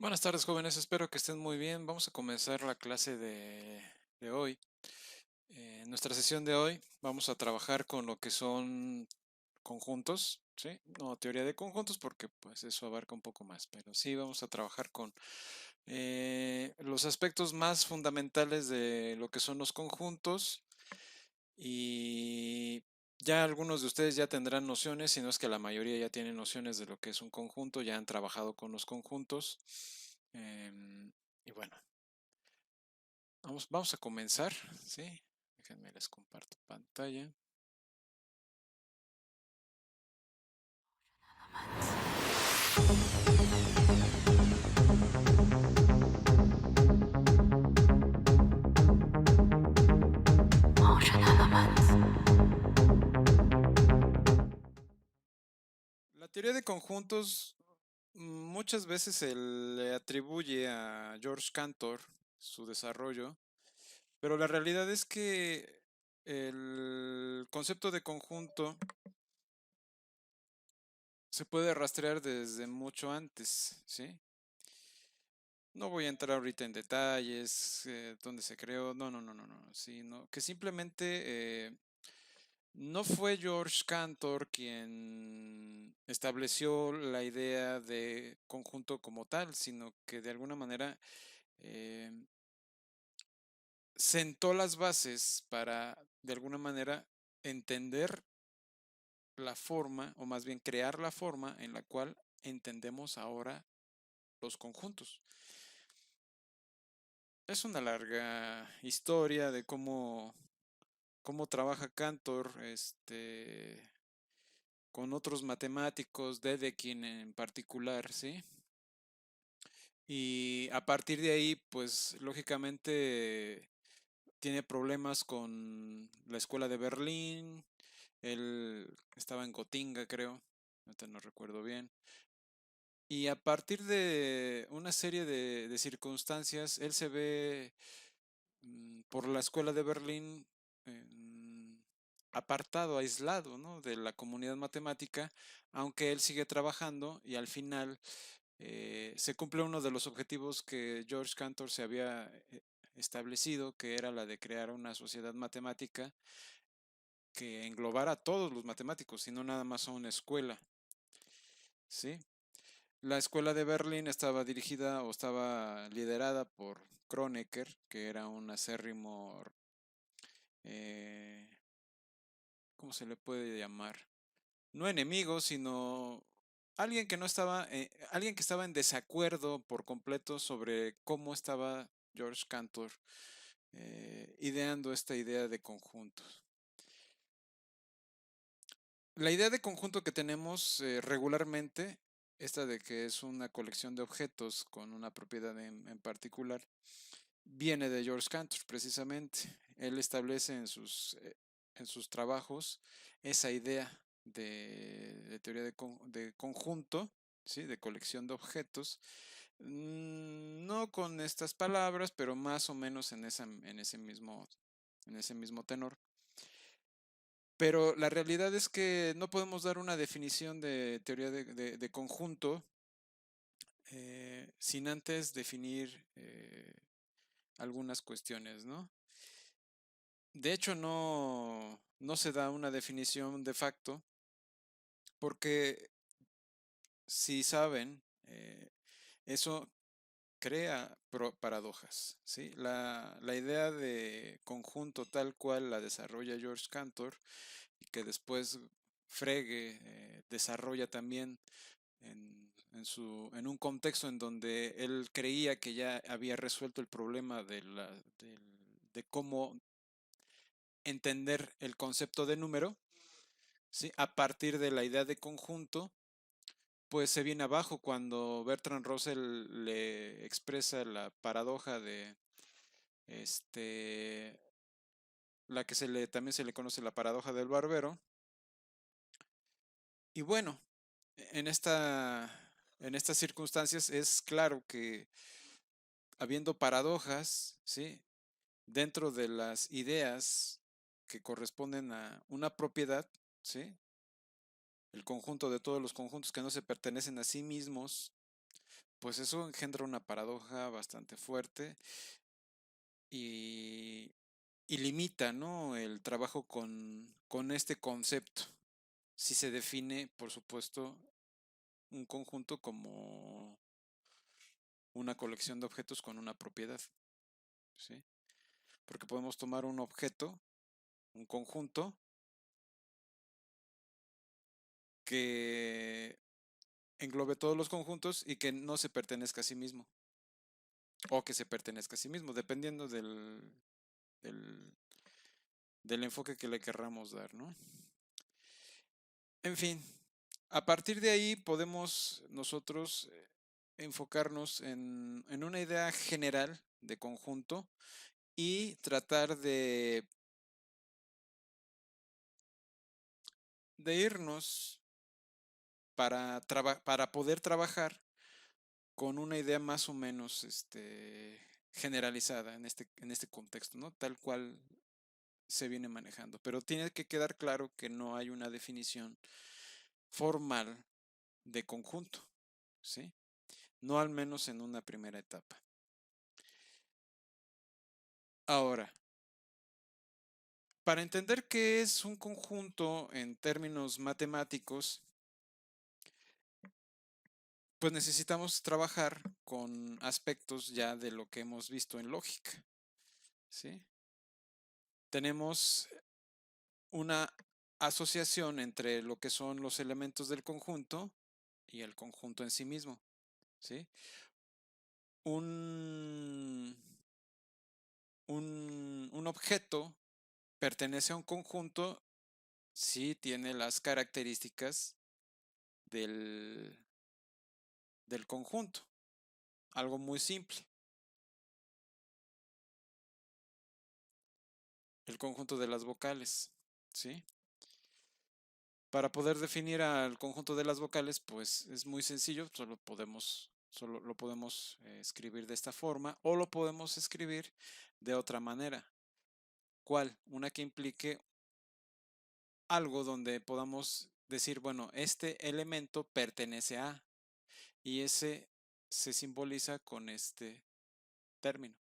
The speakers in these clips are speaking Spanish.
Buenas tardes, jóvenes. Espero que estén muy bien. Vamos a comenzar la clase de hoy. En nuestra sesión de hoy vamos a trabajar con lo que son conjuntos, ¿sí? No teoría de conjuntos porque pues eso abarca un poco más, pero sí vamos a trabajar con los aspectos más fundamentales de lo que son los conjuntos y ya algunos de ustedes ya tendrán nociones, si no es que la mayoría ya tienen nociones de lo que es un conjunto, ya han trabajado con los conjuntos. Y bueno, vamos a comenzar, ¿sí? Déjenme les comparto pantalla. La teoría de conjuntos muchas veces se le atribuye a George Cantor su desarrollo, pero la realidad es que el concepto de conjunto se puede rastrear desde mucho antes, ¿sí? No voy a entrar ahorita en detalles, dónde se creó, no, sino que simplemente no fue George Cantor quien estableció la idea de conjunto como tal, sino que de alguna manera eh, sentó las bases para de alguna manera entender la forma, o más bien crear la forma en la cual entendemos ahora los conjuntos. Es una larga historia de cómo trabaja Cantor, con otros matemáticos, Dedekind en particular, ¿sí? Y a partir de ahí, pues lógicamente tiene problemas con la escuela de Berlín. Él estaba en Gotinga, creo, ahorita no recuerdo bien. Y a partir de una serie de circunstancias, él se ve por la escuela de Berlín apartado, aislado, ¿no? De la comunidad matemática, aunque él sigue trabajando y al final se cumple uno de los objetivos que George Cantor se había establecido, que era la de crear una sociedad matemática que englobara a todos los matemáticos y no nada más a una escuela, ¿sí? La escuela de Berlín estaba dirigida o estaba liderada por Kronecker, que era un acérrimo, eh, ¿cómo se le puede llamar? No enemigo, sino alguien que estaba en desacuerdo por completo sobre cómo estaba George Cantor ideando esta idea de conjuntos. La idea de conjunto que tenemos regularmente, esta de que es una colección de objetos con una propiedad en particular, viene de George Cantor precisamente. Él establece en sus trabajos esa idea de teoría de conjunto, ¿sí? De colección de objetos. No con estas palabras, pero más o menos en ese mismo tenor. Pero la realidad es que no podemos dar una definición de teoría de conjunto sin antes definir algunas cuestiones, ¿no? De hecho, no se da una definición de facto, porque si saben, eso crea paradojas, ¿sí? La idea de conjunto tal cual la desarrolla George Cantor y que después Frege desarrolla también en un contexto en donde él creía que ya había resuelto el problema de cómo entender el concepto de número, ¿sí? A partir de la idea de conjunto, pues se viene abajo cuando Bertrand Russell le expresa la paradoja de este, la que también se le conoce la paradoja del barbero. Y bueno, en en estas circunstancias es claro que habiendo paradojas, ¿sí? Dentro de las ideas que corresponden a una propiedad, ¿sí? El conjunto de todos los conjuntos que no se pertenecen a sí mismos, pues eso engendra una paradoja bastante fuerte y, y limita, ¿no?, el trabajo con este concepto. Si se define, por supuesto, un conjunto como una colección de objetos con una propiedad, ¿sí? Porque podemos tomar un objeto, un conjunto, que englobe todos los conjuntos y que no se pertenezca a sí mismo, o que se pertenezca a sí mismo, dependiendo del, del enfoque que le querramos dar, ¿no? En fin, a partir de ahí podemos nosotros enfocarnos en una idea general de conjunto y tratar de irnos para poder trabajar con una idea más o menos generalizada en este contexto, ¿no? Tal cual se viene manejando. Pero tiene que quedar claro que no hay una definición formal de conjunto, ¿sí? No al menos en una primera etapa. Ahora, para entender qué es un conjunto en términos matemáticos, pues necesitamos trabajar con aspectos ya de lo que hemos visto en lógica, ¿sí? Tenemos una asociación entre lo que son los elementos del conjunto y el conjunto en sí mismo, ¿sí? Un, un objeto pertenece a un conjunto si tiene las características del, del conjunto. Algo muy simple. El conjunto de las vocales, ¿sí? Para poder definir al conjunto de las vocales, pues es muy sencillo, solo lo podemos escribir de esta forma o lo podemos escribir de otra manera. ¿Cuál? Una que implique algo donde podamos decir, bueno, este elemento pertenece a, y ese se simboliza con este término,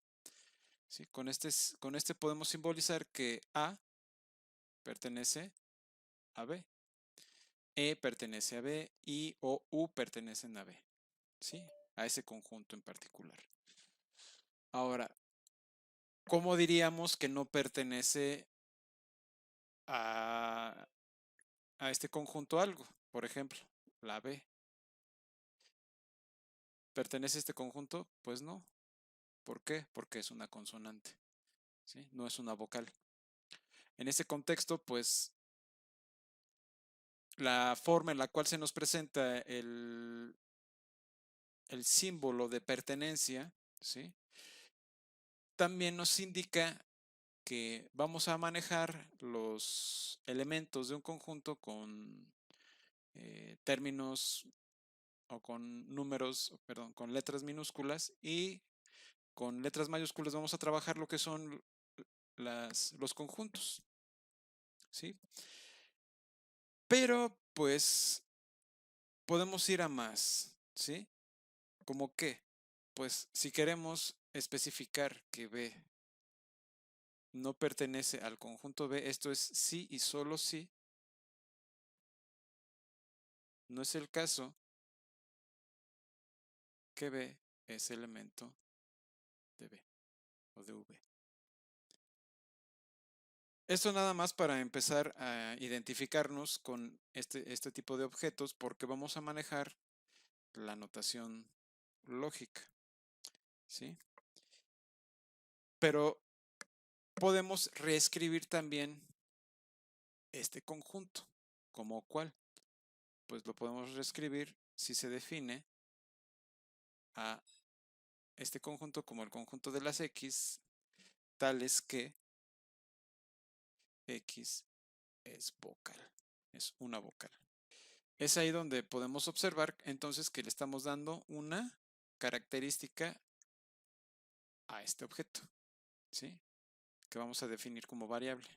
¿sí? Con este podemos simbolizar que A pertenece a B, E pertenece a B y o U pertenecen a B, ¿sí? A ese conjunto en particular. Ahora, ¿cómo diríamos que no pertenece a, a este conjunto algo? Por ejemplo, la B. ¿Pertenece a este conjunto? Pues no. ¿Por qué? Porque es una consonante, ¿sí? No es una vocal. En ese contexto, pues la forma en la cual se nos presenta el símbolo de pertenencia, ¿sí?, también nos indica que vamos a manejar los elementos de un conjunto con términos o con números, perdón, con letras minúsculas, y con letras mayúsculas vamos a trabajar lo que son los conjuntos, ¿sí? Pero pues podemos ir a más, ¿sí? ¿Cómo qué? Pues si queremos especificar que B no pertenece al conjunto B, esto es sí y solo sí, no es el caso que B es elemento de B o de V. Esto nada más para empezar a identificarnos con este tipo de objetos, porque vamos a manejar la notación lógica, ¿sí? Pero podemos reescribir también este conjunto. ¿Como cuál? Pues lo podemos reescribir si se define a este conjunto como el conjunto de las X, tales que X es vocal, es una vocal. Es ahí donde podemos observar entonces que le estamos dando una característica a este objeto, ¿sí?, que vamos a definir como variable.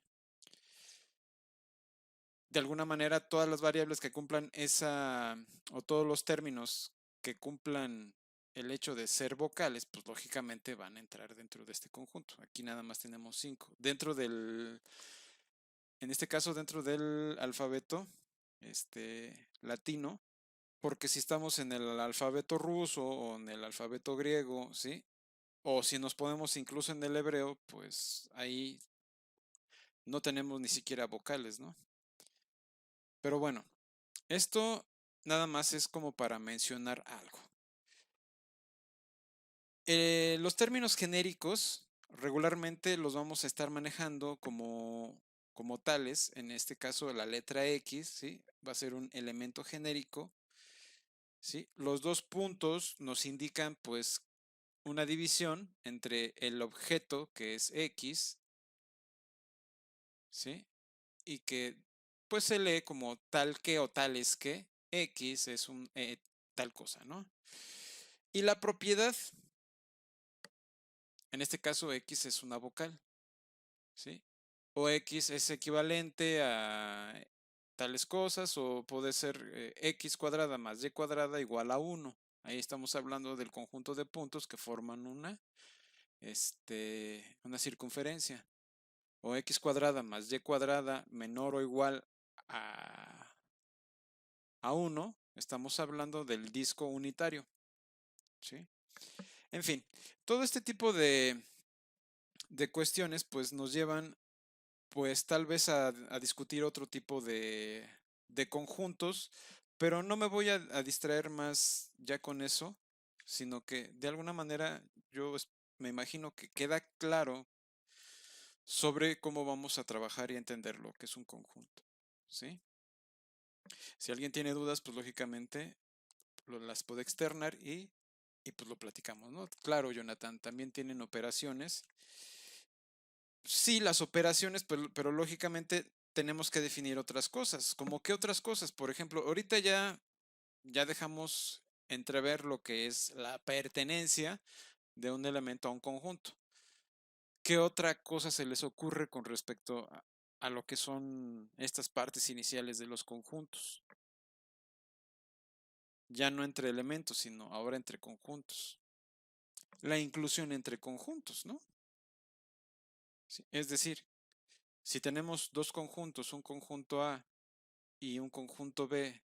De alguna manera, todas las variables que cumplan esa, o todos los términos que cumplan el hecho de ser vocales, pues lógicamente van a entrar dentro de este conjunto. Aquí nada más tenemos 5. En este caso, dentro del alfabeto latino, porque si estamos en el alfabeto ruso o en el alfabeto griego, ¿sí? O si nos ponemos incluso en el hebreo, pues ahí no tenemos ni siquiera vocales, ¿no? Pero bueno, esto nada más es como para mencionar algo. Los términos genéricos regularmente los vamos a estar manejando como tales. En este caso, la letra X, ¿sí? Va a ser un elemento genérico, ¿sí? Los dos puntos nos indican, pues, una división entre el objeto, que es X, ¿sí? Y que, pues, se lee como tal que o tales que. X es un tal cosa, ¿no? Y la propiedad, en este caso, X es una vocal, ¿sí? O X es equivalente a tales cosas, o puede ser X cuadrada más Y cuadrada igual a 1. Ahí estamos hablando del conjunto de puntos que forman una circunferencia. O X cuadrada más Y cuadrada menor o igual a, a 1. Estamos hablando del disco unitario, ¿sí? En fin, todo este tipo de cuestiones pues nos llevan pues tal vez a discutir otro tipo de conjuntos, pero no me voy a distraer más ya con eso, sino que de alguna manera me imagino que queda claro sobre cómo vamos a trabajar y entender lo que es un conjunto, ¿sí? Si alguien tiene dudas, pues lógicamente las puede externar y pues lo platicamos, ¿no? Claro, Jonathan, también tienen operaciones. Sí, las operaciones, pero lógicamente tenemos que definir otras cosas. ¿Como qué otras cosas? Por ejemplo, ahorita ya dejamos entrever lo que es la pertenencia de un elemento a un conjunto. ¿Qué otra cosa se les ocurre con respecto a lo que son estas partes iniciales de los conjuntos? Ya no entre elementos, sino ahora entre conjuntos. La inclusión entre conjuntos, ¿no? Sí, es decir, si tenemos dos conjuntos, un conjunto A y un conjunto B,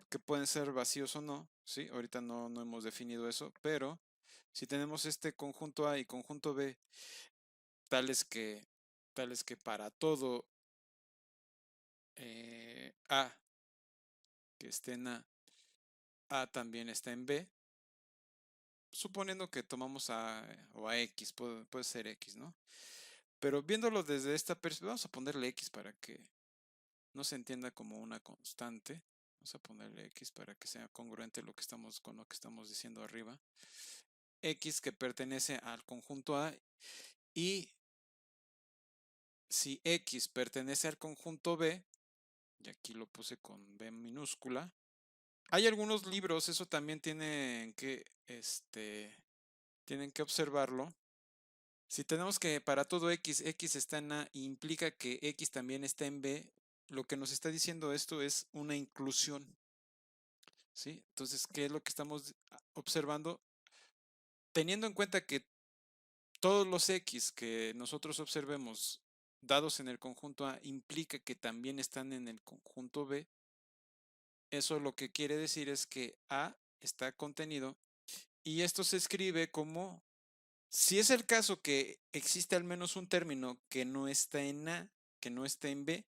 que pueden ser vacíos o no, ¿sí? Ahorita no hemos definido eso, pero si tenemos este conjunto A y conjunto B, tales que, tales que para todo A que esté en A también está en B, suponiendo que tomamos A o a X, puede ser X, ¿no? Pero viéndolo desde esta perspectiva, vamos a ponerle X para que no se entienda como una constante. Vamos a ponerle X para que sea congruente con lo que estamos diciendo arriba. X que pertenece al conjunto A, y si X pertenece al conjunto B, y aquí lo puse con B minúscula, hay algunos libros, eso también tienen que observarlo. Si tenemos que para todo X está en A, implica que X también está en B, lo que nos está diciendo esto es una inclusión, ¿sí? Entonces, ¿qué es lo que estamos observando? Teniendo en cuenta que todos los X que nosotros observemos dados en el conjunto A implica que también están en el conjunto B, eso lo que quiere decir es que A está contenido, y esto se escribe como, si es el caso que existe al menos un término que no está en A, que no está en B,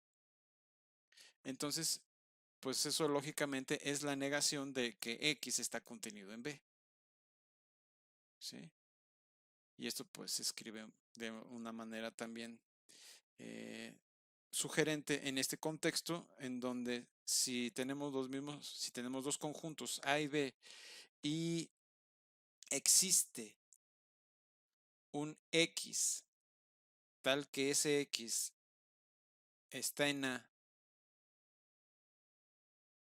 entonces pues eso lógicamente es la negación de que X está contenido en B, ¿sí? Y esto pues se escribe de una manera también eh, sugerente en este contexto, en donde si tenemos dos conjuntos A y B, y existe un X tal que ese X está en A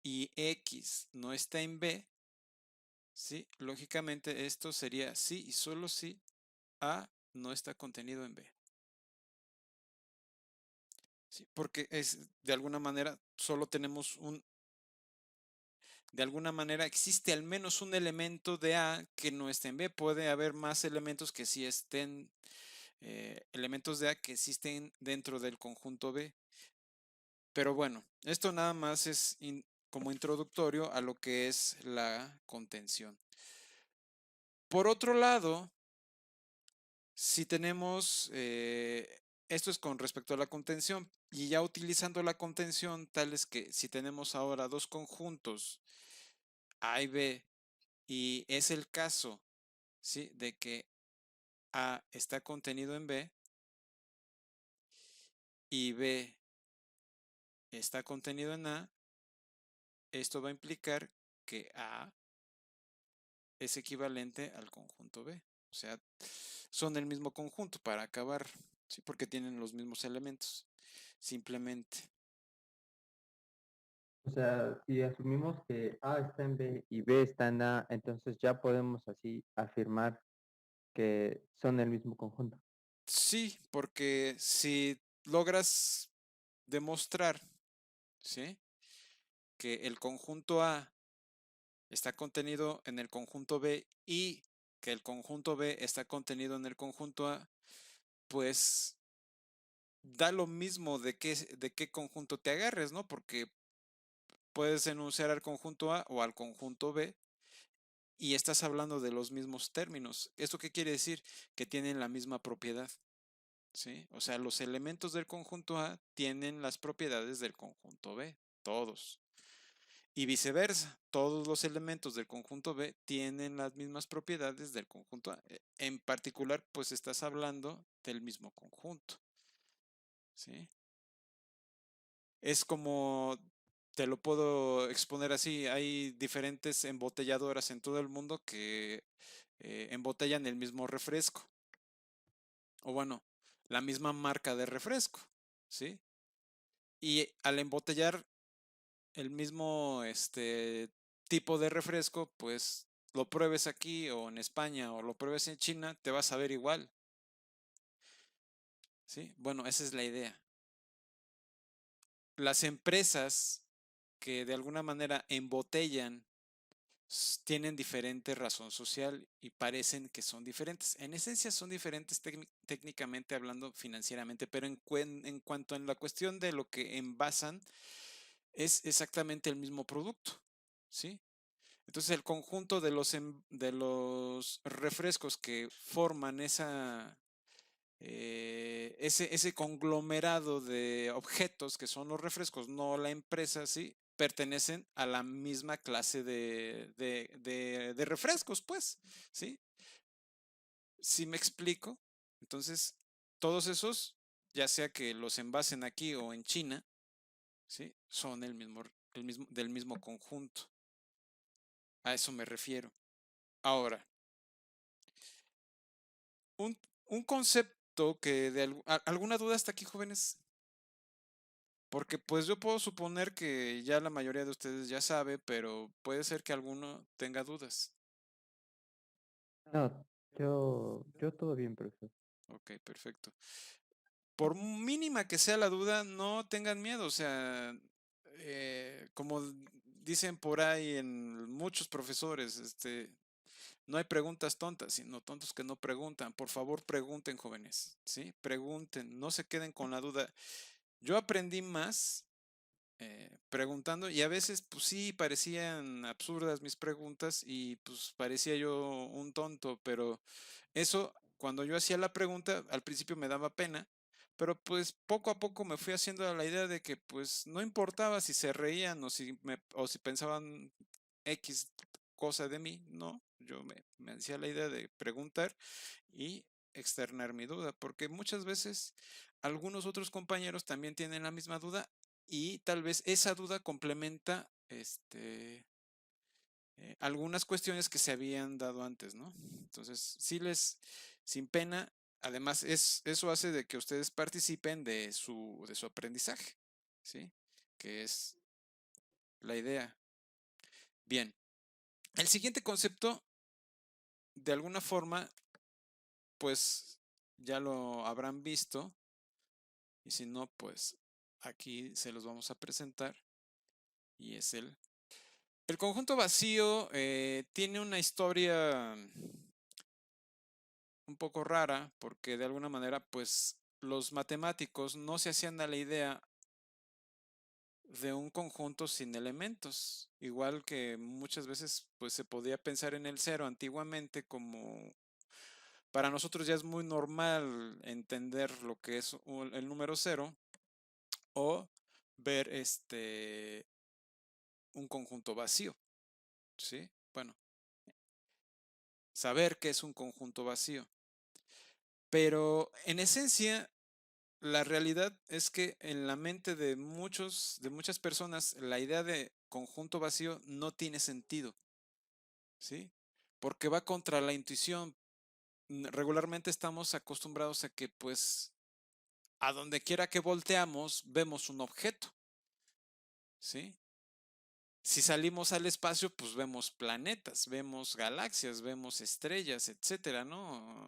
y X no está en B, ¿sí? Lógicamente esto sería sí y solo si A no está contenido en B. ¿Sí? Porque es de alguna manera solo tenemos de alguna manera existe al menos un elemento de A que no esté en B. Puede haber más elementos que sí estén, elementos de A que existen dentro del conjunto B. Pero bueno, esto nada más es como introductorio a lo que es la contención. Por otro lado, si tenemos, esto es con respecto a la contención, y ya utilizando la contención, tal es que si tenemos ahora dos conjuntos A y B, y es el caso, ¿sí?, de que A está contenido en B y B está contenido en A, esto va a implicar que A es equivalente al conjunto B. O sea, son el mismo conjunto para acabar, ¿sí? Porque tienen los mismos elementos, simplemente. O sea, si asumimos que A está en B y B está en A, entonces ya podemos así afirmar que son el mismo conjunto. Sí, porque si logras demostrar, ¿sí?, que el conjunto A está contenido en el conjunto B y que el conjunto B está contenido en el conjunto A, pues da lo mismo de qué conjunto te agarres, ¿no? Porque puedes enunciar al conjunto A o al conjunto B y estás hablando de los mismos términos. ¿Esto qué quiere decir? Que tienen la misma propiedad, ¿sí? O sea, los elementos del conjunto A tienen las propiedades del conjunto B, todos. Y viceversa, todos los elementos del conjunto B tienen las mismas propiedades del conjunto A. En particular, pues estás hablando del mismo conjunto, ¿sí? Es como, te lo puedo exponer así, hay diferentes embotelladoras en todo el mundo que embotellan el mismo refresco, o bueno, la misma marca de refresco, ¿sí? Y al embotellar el mismo tipo de refresco, pues lo pruebes aquí o en España o lo pruebes en China, te vas a ver igual, ¿sí? Bueno, esa es la idea. Las empresas que de alguna manera embotellan tienen diferente razón social y parecen que son diferentes. En esencia son diferentes técnicamente hablando financieramente, pero en cuanto a la cuestión de lo que envasan, es exactamente el mismo producto, ¿sí? Entonces el conjunto de los refrescos que forman ese conglomerado de objetos que son los refrescos, no la empresa, ¿sí?, pertenecen a la misma clase de refrescos, pues, ¿sí? ¿Sí me explico? Entonces, todos esos, ya sea que los envasen aquí o en China, ¿sí?, son del mismo conjunto. A eso me refiero. Ahora, un, un concepto que ¿alguna duda hasta aquí, jóvenes? Porque pues yo puedo suponer que ya la mayoría de ustedes ya sabe, pero puede ser que alguno tenga dudas. No, yo todo bien, profesor. Ok, perfecto. Por mínima que sea la duda, no tengan miedo. O sea, como dicen por ahí en muchos profesores, no hay preguntas tontas, sino tontos que no preguntan. Por favor, pregunten, jóvenes, ¿sí? Pregunten, no se queden con la duda. Yo aprendí más preguntando y a veces pues sí parecían absurdas mis preguntas y pues parecía yo un tonto, pero eso cuando yo hacía la pregunta al principio me daba pena, pero pues poco a poco me fui haciendo la idea de que pues no importaba si se reían o si pensaban X cosa de mí, no, yo me hacía la idea de preguntar y externar mi duda, porque muchas veces algunos otros compañeros también tienen la misma duda y tal vez esa duda complementa algunas cuestiones que se habían dado antes, ¿no? Entonces, sin pena, además eso hace de que ustedes participen de su aprendizaje, ¿sí? Que es la idea. Bien, el siguiente concepto, de alguna forma, pues ya lo habrán visto, y si no, pues aquí se los vamos a presentar, y es El conjunto vacío tiene una historia un poco rara porque de alguna manera pues los matemáticos no se hacían a la idea de un conjunto sin elementos, igual que muchas veces pues se podía pensar en el cero antiguamente como para nosotros ya es muy normal entender lo que es el número cero o ver un conjunto vacío, ¿sí? Bueno, saber que es un conjunto vacío. Pero en esencia, la realidad es que en la mente de muchas personas, la idea de conjunto vacío no tiene sentido, ¿sí? Porque va contra la intuición. Regularmente estamos acostumbrados a que, pues, a donde quiera que volteamos, vemos un objeto, ¿sí? Si salimos al espacio, pues vemos planetas, vemos galaxias, vemos estrellas, etcétera, ¿no?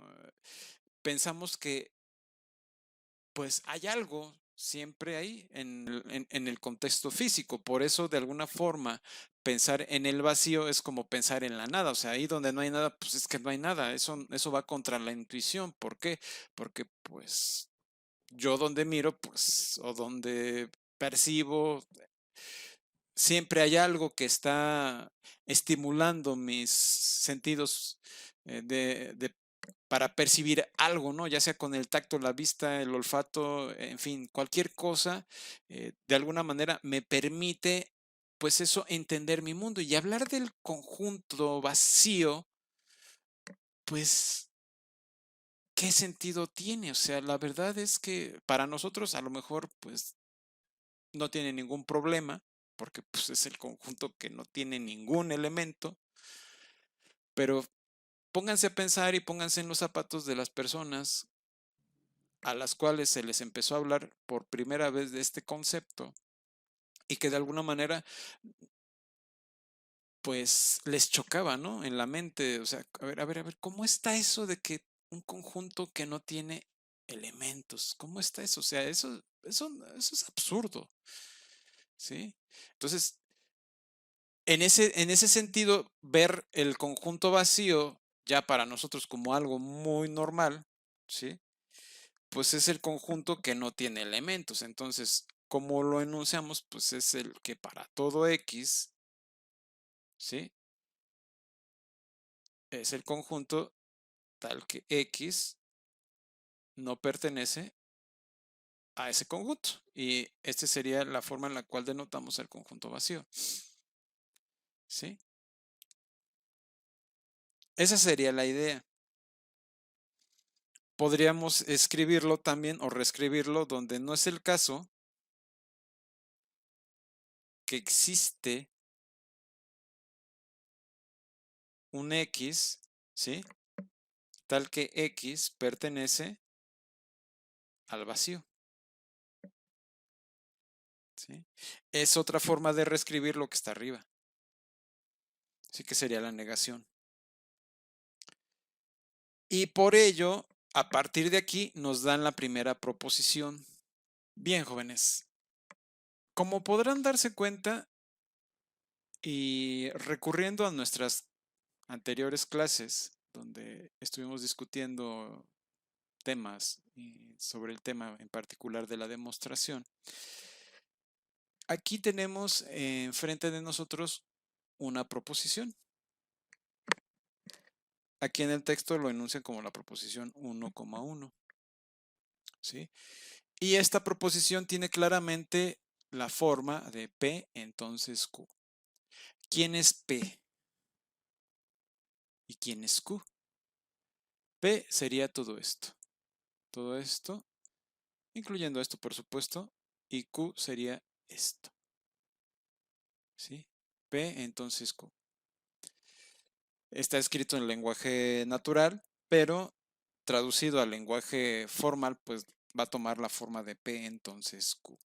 Pensamos que pues hay algo siempre ahí en el contexto físico. Por eso, de alguna forma, pensar en el vacío es como pensar en la nada. O sea, ahí donde no hay nada, pues es que no hay nada. Eso va contra la intuición. ¿Por qué? Porque pues yo donde miro, pues, o donde percibo, siempre hay algo que está estimulando mis sentidos para percibir algo, ¿no? Ya sea con el tacto, la vista, el olfato, en fin, cualquier cosa, de alguna manera me permite, pues eso, entender mi mundo. Y hablar del conjunto vacío, pues, ¿qué sentido tiene? O sea, la verdad es que para nosotros a lo mejor, pues, no tiene ningún problema, porque pues es el conjunto que no tiene ningún elemento, pero pónganse a pensar y pónganse en los zapatos de las personas a las cuales se les empezó a hablar por primera vez de este concepto y que de alguna manera pues les chocaba, ¿no? En la mente, o sea, a ver, ¿cómo está eso de que un conjunto que no tiene elementos? ¿Cómo está eso? O sea, eso es absurdo, ¿sí? Entonces, en ese sentido, ver el conjunto vacío ya para nosotros como algo muy normal, ¿sí? Pues es el conjunto que no tiene elementos. Entonces, como lo enunciamos, pues es el que para todo X, ¿sí? Es el conjunto tal que X no pertenece a ese conjunto. Y esta sería la forma en la cual denotamos el conjunto vacío, ¿sí? Esa sería la idea. Podríamos escribirlo también o reescribirlo donde no es el caso que existe un X, ¿sí? Tal que X pertenece al vacío, ¿sí? Es otra forma de reescribir lo que está arriba, sí que sería la negación. Y por ello, a partir de aquí nos dan la primera proposición. Bien, jóvenes, como podrán darse cuenta y recurriendo a nuestras anteriores clases, donde estuvimos discutiendo temas y sobre el tema en particular de la demostración, aquí tenemos enfrente de nosotros una proposición. Aquí en el texto lo enuncian como la proposición 1,1, ¿sí? Y esta proposición tiene claramente la forma de P, entonces Q. ¿Quién es P y quién es Q? P sería todo esto, incluyendo esto por supuesto, y Q sería esto, ¿sí? P, entonces Q. Está escrito en lenguaje natural, pero traducido al lenguaje formal, pues va a tomar la forma de P, entonces Q.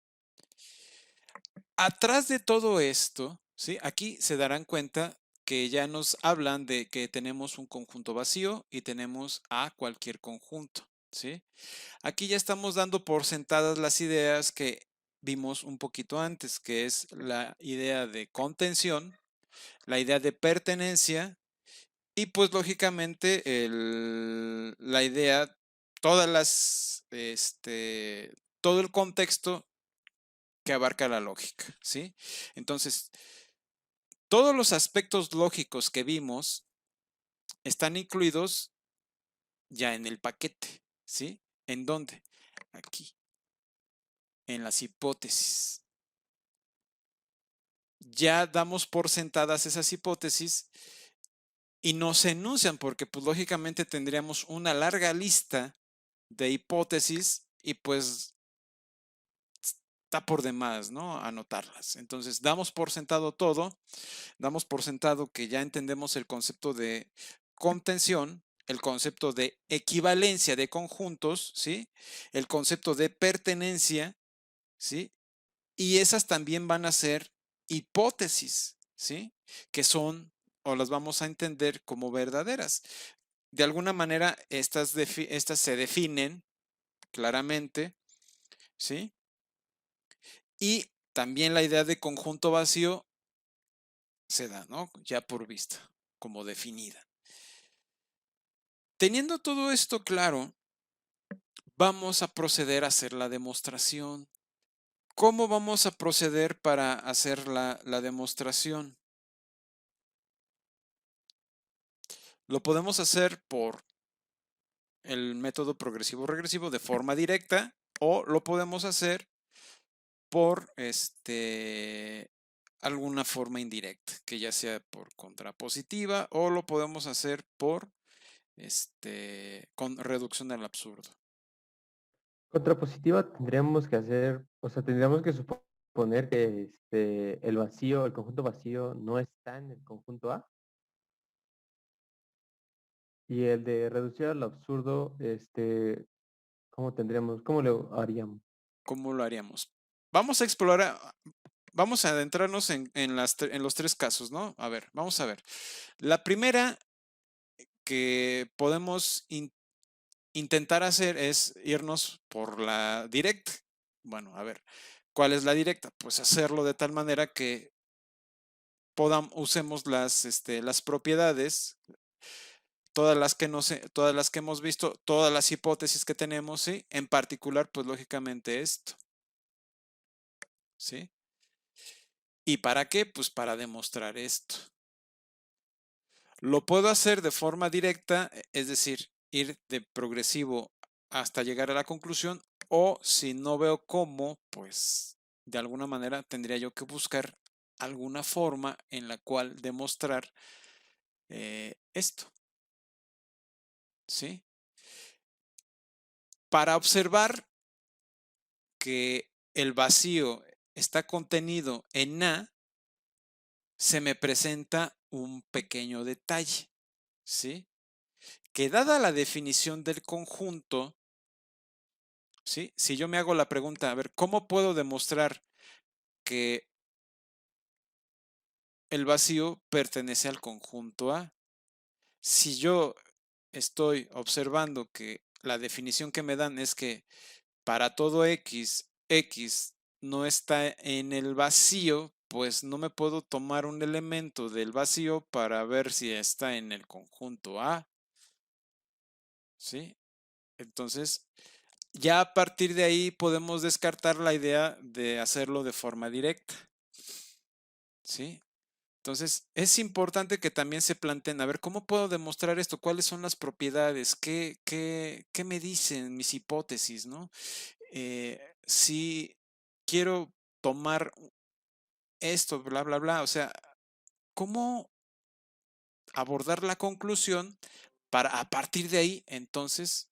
Atrás de todo esto, ¿sí? Aquí se darán cuenta que ya nos hablan de que tenemos un conjunto vacío y tenemos a cualquier conjunto, ¿sí? Aquí ya estamos dando por sentadas las ideas que vimos un poquito antes, que es la idea de contención la idea de pertenencia y pues lógicamente la idea, todas las, todo el contexto que abarca la lógica, ¿sí? Entonces, todos los aspectos lógicos que vimos están incluidos ya en el paquete, ¿sí? ¿En dónde? Aquí, en las hipótesis. Ya damos por sentadas esas hipótesis y no se enuncian porque pues lógicamente tendríamos una larga lista de hipótesis y pues está por demás, ¿no? Anotarlas. Entonces damos por sentado todo, damos por sentado que ya entendemos el concepto de contención, el concepto de equivalencia de conjuntos, ¿sí? El concepto de pertenencia, ¿sí? Y esas también van a ser hipótesis, ¿sí? Que son o las vamos a entender como verdaderas. De alguna manera, estas se definen claramente, ¿sí? Y también la idea de conjunto vacío se da, ¿no? Ya por vista, como definida. Teniendo todo esto claro, vamos a proceder a hacer la demostración. ¿Cómo vamos a proceder para hacer la demostración? Lo podemos hacer por el método progresivo regresivo de forma directa o lo podemos hacer por alguna forma indirecta, que ya sea por contrapositiva o lo podemos hacer por con reducción al absurdo. Contrapositiva tendríamos que hacer, o sea, tendríamos que suponer que el vacío, el conjunto vacío no está en el conjunto A. Y el de reducir al absurdo, ¿cómo tendríamos, cómo lo haríamos? ¿Cómo lo haríamos? Vamos a explorar, vamos a adentrarnos en los tres casos, ¿no? A ver, vamos a ver. La primera que podemos intentar hacer es irnos por la directa. Bueno, a ver, ¿cuál es la directa? Pues hacerlo de tal manera que usemos las propiedades, todas las que no sé, todas las que hemos visto, todas las hipótesis que tenemos, ¿sí? En particular, pues lógicamente esto, ¿sí? ¿Y para qué? Pues para demostrar esto. Lo puedo hacer de forma directa, es decir, ir de progresivo hasta llegar a la conclusión, o si no veo cómo, pues de alguna manera tendría yo que buscar alguna forma en la cual demostrar esto, ¿sí? Para observar que el vacío está contenido en A, se me presenta un pequeño detalle, ¿sí? Que dada la definición del conjunto, ¿sí? Si yo me hago la pregunta, a ver, ¿cómo puedo demostrar que el vacío pertenece al conjunto A? Si yo estoy observando que la definición que me dan es que para todo X, X no está en el vacío, pues no me puedo tomar un elemento del vacío para ver si está en el conjunto A, ¿sí? Entonces, ya a partir de ahí podemos descartar la idea de hacerlo de forma directa, ¿sí? Entonces, es importante que también se planteen, a ver, ¿cómo puedo demostrar esto? ¿Cuáles son las propiedades? ¿Qué me dicen mis hipótesis, no? Si quiero tomar esto, bla, bla, bla, o sea, ¿cómo abordar la conclusión para a partir de ahí, entonces,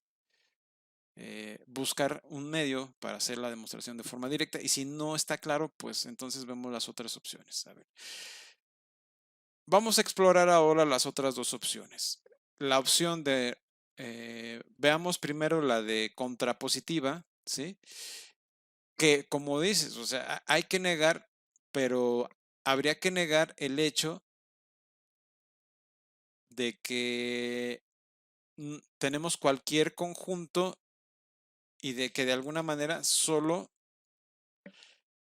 buscar un medio para hacer la demostración de forma directa? Y si no está claro, pues entonces vemos las otras opciones. A ver. Vamos a explorar ahora las otras dos opciones. La opción de, veamos primero la de contrapositiva, ¿sí? Que como dices, o sea, hay que negar, pero habría que negar el hecho de que tenemos cualquier conjunto y de que de alguna manera solo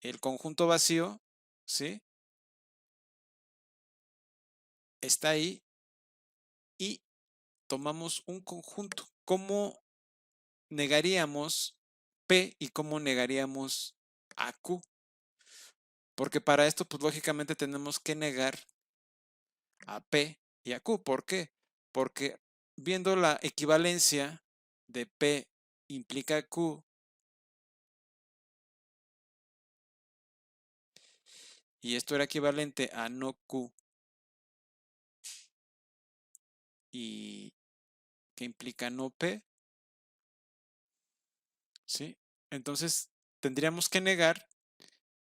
el conjunto vacío, ¿sí? está ahí y tomamos un conjunto. ¿Cómo negaríamos P y cómo negaríamos a Q? Porque para esto, pues lógicamente tenemos que negar a P y a Q. ¿Por qué? Porque viendo la equivalencia de P implica Q y esto era equivalente a no Q y que implica no P, ¿sí? Entonces tendríamos que negar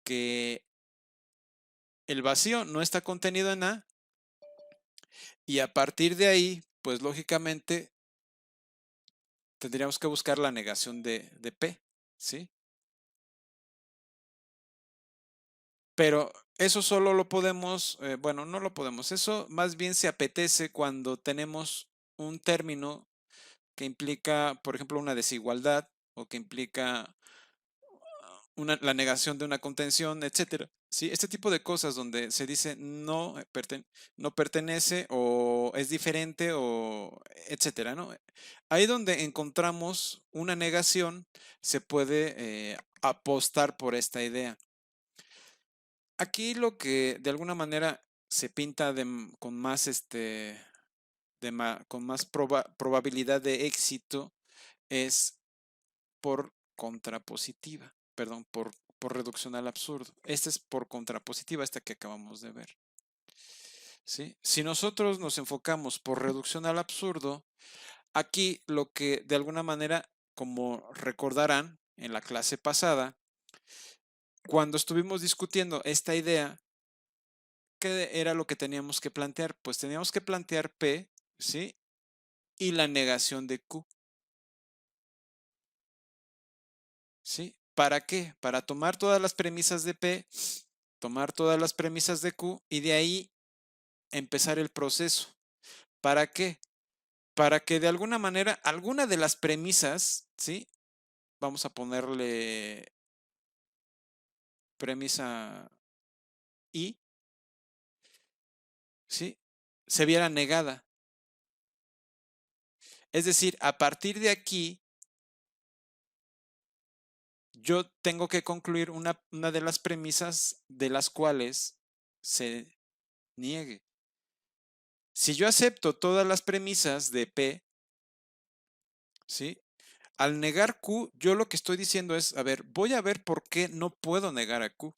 que el vacío no está contenido en A y a partir de ahí, pues lógicamente tendríamos que buscar la negación de P, ¿sí? Pero eso solo lo podemos, bueno, no lo podemos, eso más bien se apetece cuando tenemos un término que implica, por ejemplo, una desigualdad o que implica la negación de una contención, etcétera. ¿Sí? Este tipo de cosas donde se dice no, no pertenece o es diferente o etcétera, ¿no? Ahí donde encontramos una negación, se puede apostar por esta idea. Aquí lo que de alguna manera se pinta con más con más probabilidad de éxito es por contrapositiva, perdón, por reducción al absurdo. Esta es por contrapositiva, esta que acabamos de ver. ¿Sí? Si nosotros nos enfocamos por reducción al absurdo, aquí lo que de alguna manera, como recordarán en la clase pasada, cuando estuvimos discutiendo esta idea, ¿qué era lo que teníamos que plantear? Pues teníamos que plantear P, ¿sí? Y la negación de Q, ¿sí? ¿Para qué? Para tomar todas las premisas de P, tomar todas las premisas de Q y de ahí empezar el proceso. ¿Para qué? Para que de alguna manera, alguna de las premisas, ¿sí? Vamos a ponerle premisa I, ¿sí? Se viera negada. Es decir, a partir de aquí, yo tengo que concluir una de las premisas de las cuales se niegue. Si yo acepto todas las premisas de P, ¿sí? Al negar Q, yo lo que estoy diciendo es, a ver, voy a ver por qué no puedo negar a Q.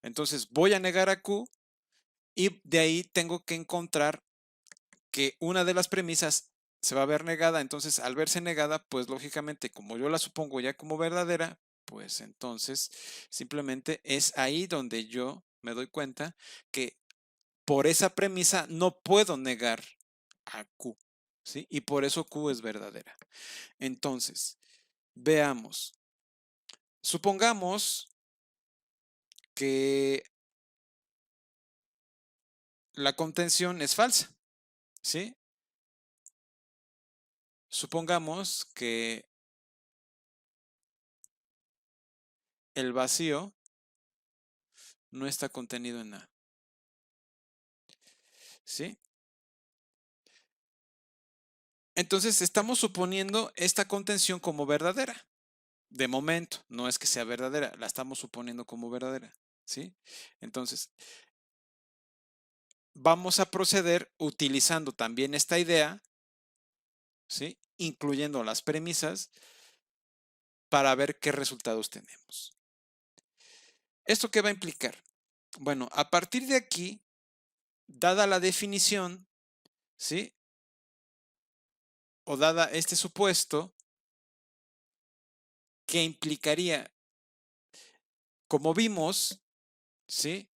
Entonces voy a negar a Q y de ahí tengo que encontrar que una de las premisas se va a ver negada. Entonces al verse negada, pues lógicamente como yo la supongo ya como verdadera, pues entonces simplemente es ahí donde yo me doy cuenta que por esa premisa no puedo negar a Q, ¿sí? Y por eso Q es verdadera. Entonces, veamos. Supongamos que la contención es falsa, ¿sí? Supongamos que el vacío no está contenido en A, ¿sí? Entonces estamos suponiendo esta contención como verdadera. De momento, no es que sea verdadera, la estamos suponiendo como verdadera, ¿sí? Entonces, vamos a proceder utilizando también esta idea, ¿sí? Incluyendo las premisas para ver qué resultados tenemos. ¿Esto qué va a implicar? Bueno, a partir de aquí, dada la definición, ¿sí? O dada este supuesto, ¿qué implicaría? Como vimos, ¿sí?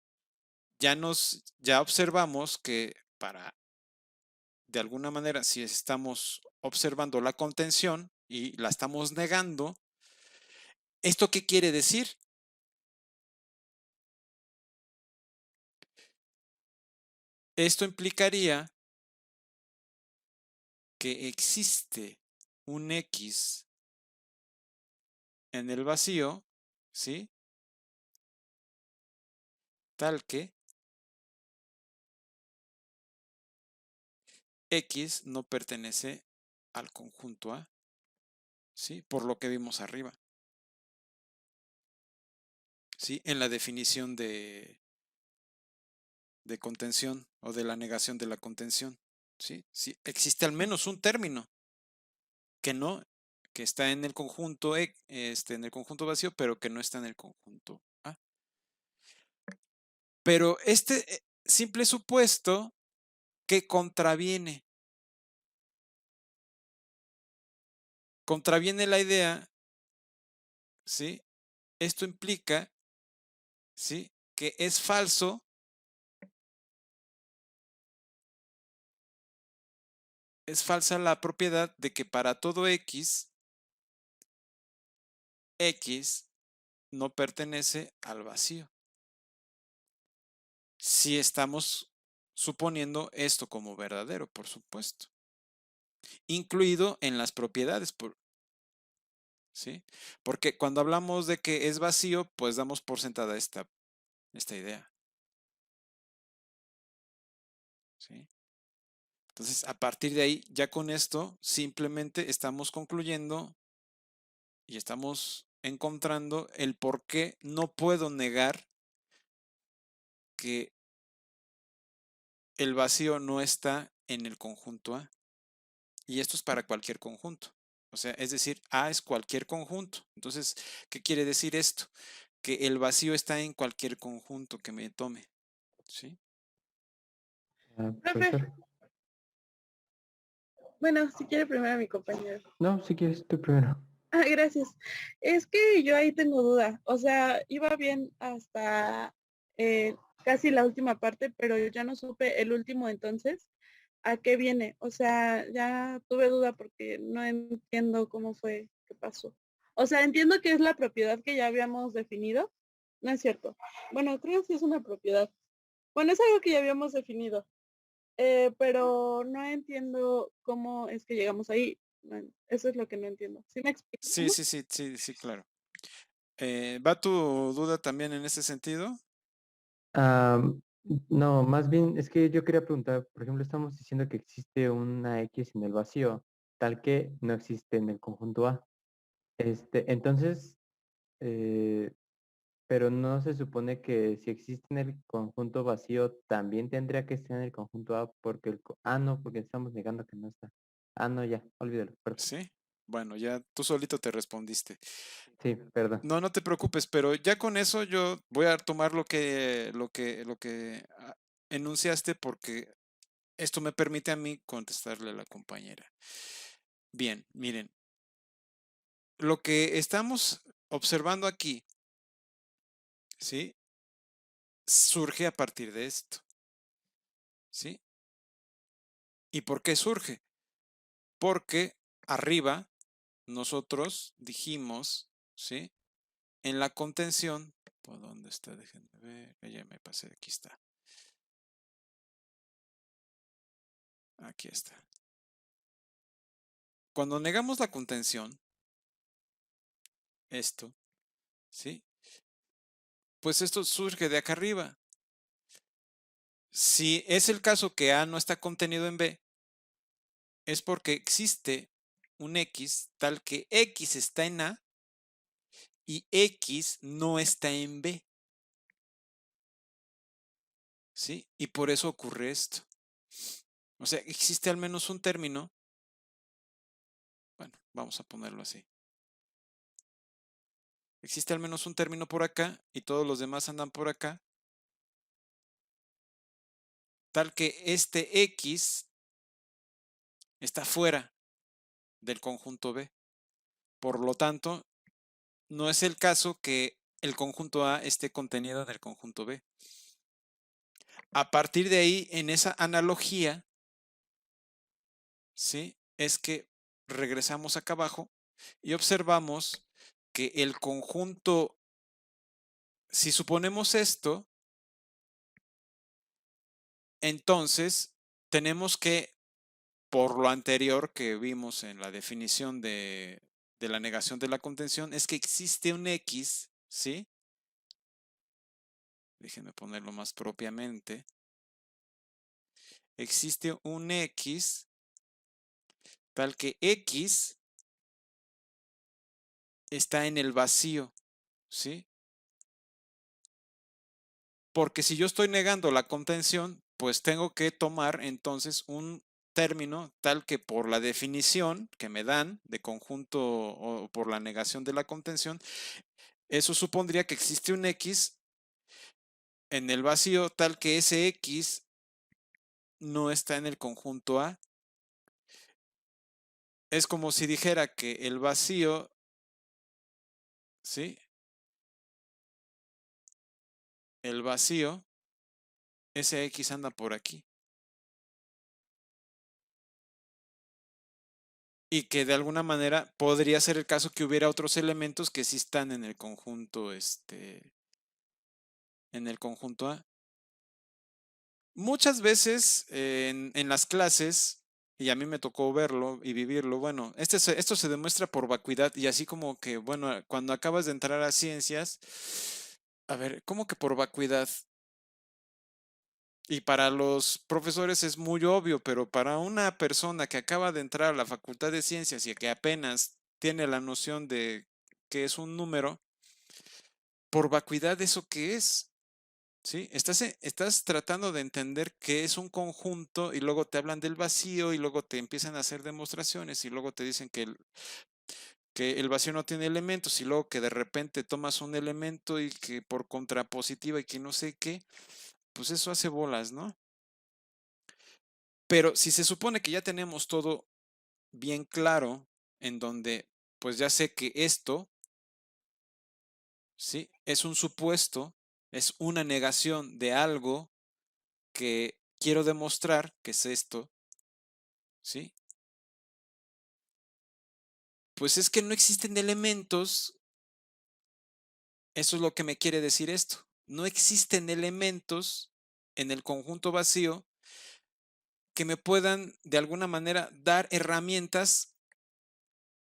Ya observamos que para, de alguna manera, si estamos observando la contención y la estamos negando, ¿esto qué quiere decir? Esto implicaría que existe un X en el vacío, ¿sí? Tal que X no pertenece al conjunto A, ¿sí? Por lo que vimos arriba, ¿sí? En la definición de contención o de la negación de la contención, ¿sí? Sí, existe al menos un término que no, que está en el conjunto en el conjunto vacío, pero que no está en el conjunto A. Pero este simple supuesto que contraviene la idea, ¿sí? Esto implica, ¿sí? Que es falso, es falsa la propiedad de que para todo X, X no pertenece al vacío. Si estamos suponiendo esto como verdadero, por supuesto, incluido en las propiedades, ¿sí? Porque cuando hablamos de que es vacío, pues damos por sentada esta idea, ¿sí? Entonces, a partir de ahí, ya con esto, simplemente estamos concluyendo y estamos encontrando el por qué no puedo negar que el vacío no está en el conjunto A. Y esto es para cualquier conjunto. O sea, es decir, A es cualquier conjunto. Entonces, ¿qué quiere decir esto? Que el vacío está en cualquier conjunto que me tome. ¿Sí? Profesor. Profe, bueno, si quiere primero mi compañero. No, si quieres tú primero. Ah, gracias. Es que yo ahí tengo duda. O sea, iba bien hasta casi la última parte, pero yo ya no supe el último entonces a qué viene. O sea, ya tuve duda porque no entiendo cómo fue, qué pasó. O sea, entiendo que es la propiedad que ya habíamos definido. No es cierto. Bueno, creo que sí es una propiedad. Bueno, es algo que ya habíamos definido. Pero no entiendo cómo es que llegamos ahí. Eso es lo que no entiendo. ¿Sí me explico? Sí, sí, sí, sí, sí, claro. ¿Va tu duda también en ese sentido? Am, no, más bien es que yo quería preguntar, por ejemplo, estamos diciendo que existe una X en el vacío, tal que no existe en el conjunto A. Entonces, eh, pero no se supone que si existe en el conjunto vacío, también tendría que estar en el conjunto A, porque no, porque estamos negando que no está. Ah, no, ya, olvídalo, perdón. Sí. Bueno, ya tú solito te respondiste. Sí, perdón. No, no te preocupes, pero ya con eso yo voy a tomar lo que enunciaste porque esto me permite a mí contestarle a la compañera. Bien, miren, lo que estamos observando aquí, ¿sí? Surge a partir de esto, ¿sí? ¿Y por qué surge? Porque arriba nosotros dijimos, ¿sí? En la contención, ¿por dónde está? Déjenme ver, ya me pasé, aquí está. Aquí está. Cuando negamos la contención, esto, ¿sí? Pues esto surge de acá arriba. Si es el caso que A no está contenido en B, es porque existe un X tal que X está en A y X no está en B, ¿sí? Y por eso ocurre esto. O sea, existe al menos un término, bueno, vamos a ponerlo así. Existe al menos un término por acá y todos los demás andan por acá, tal que este X está fuera del conjunto B. Por lo tanto, no es el caso que el conjunto A esté contenido en el conjunto B. A partir de ahí, en esa analogía, ¿sí? Es que regresamos acá abajo y observamos que el conjunto, si suponemos esto, entonces tenemos que, por lo anterior que vimos en la definición de la negación de la contención, es que existe un X, ¿sí? Déjenme ponerlo más propiamente. existe un X tal que X está en el vacío, ¿sí? Porque si yo estoy negando la contención, pues tengo que tomar entonces un término tal que por la definición que me dan de conjunto o por la negación de la contención, eso supondría que existe un X en el vacío tal que ese X no está en el conjunto A. Es como si dijera que el vacío, ¿sí? El vacío, ese X anda por aquí. Y que de alguna manera podría ser el caso que hubiera otros elementos que sí están en el conjunto, en el conjunto A. Muchas veces en las clases, y a mí me tocó verlo y vivirlo, bueno, esto se demuestra por vacuidad y así como que, bueno, cuando acabas de entrar a ciencias, a ver, ¿cómo que por vacuidad? Y para los profesores es muy obvio, pero para una persona que acaba de entrar a la Facultad de Ciencias y que apenas tiene la noción de que es un número, por vacuidad, ¿eso qué es? ¿Sí? Estás tratando de entender qué es un conjunto y luego te hablan del vacío y luego te empiezan a hacer demostraciones y luego te dicen que el vacío no tiene elementos y luego que de repente tomas un elemento y que por contrapositiva y que no sé qué, pues eso hace bolas, ¿no? Pero si se supone que ya tenemos todo bien claro, en donde pues ya sé que esto, ¿sí? Es un supuesto, es una negación de algo que quiero demostrar, que es esto, ¿sí? Pues es que no existen elementos, eso es lo que me quiere decir esto. No existen elementos en el conjunto vacío que me puedan de alguna manera dar herramientas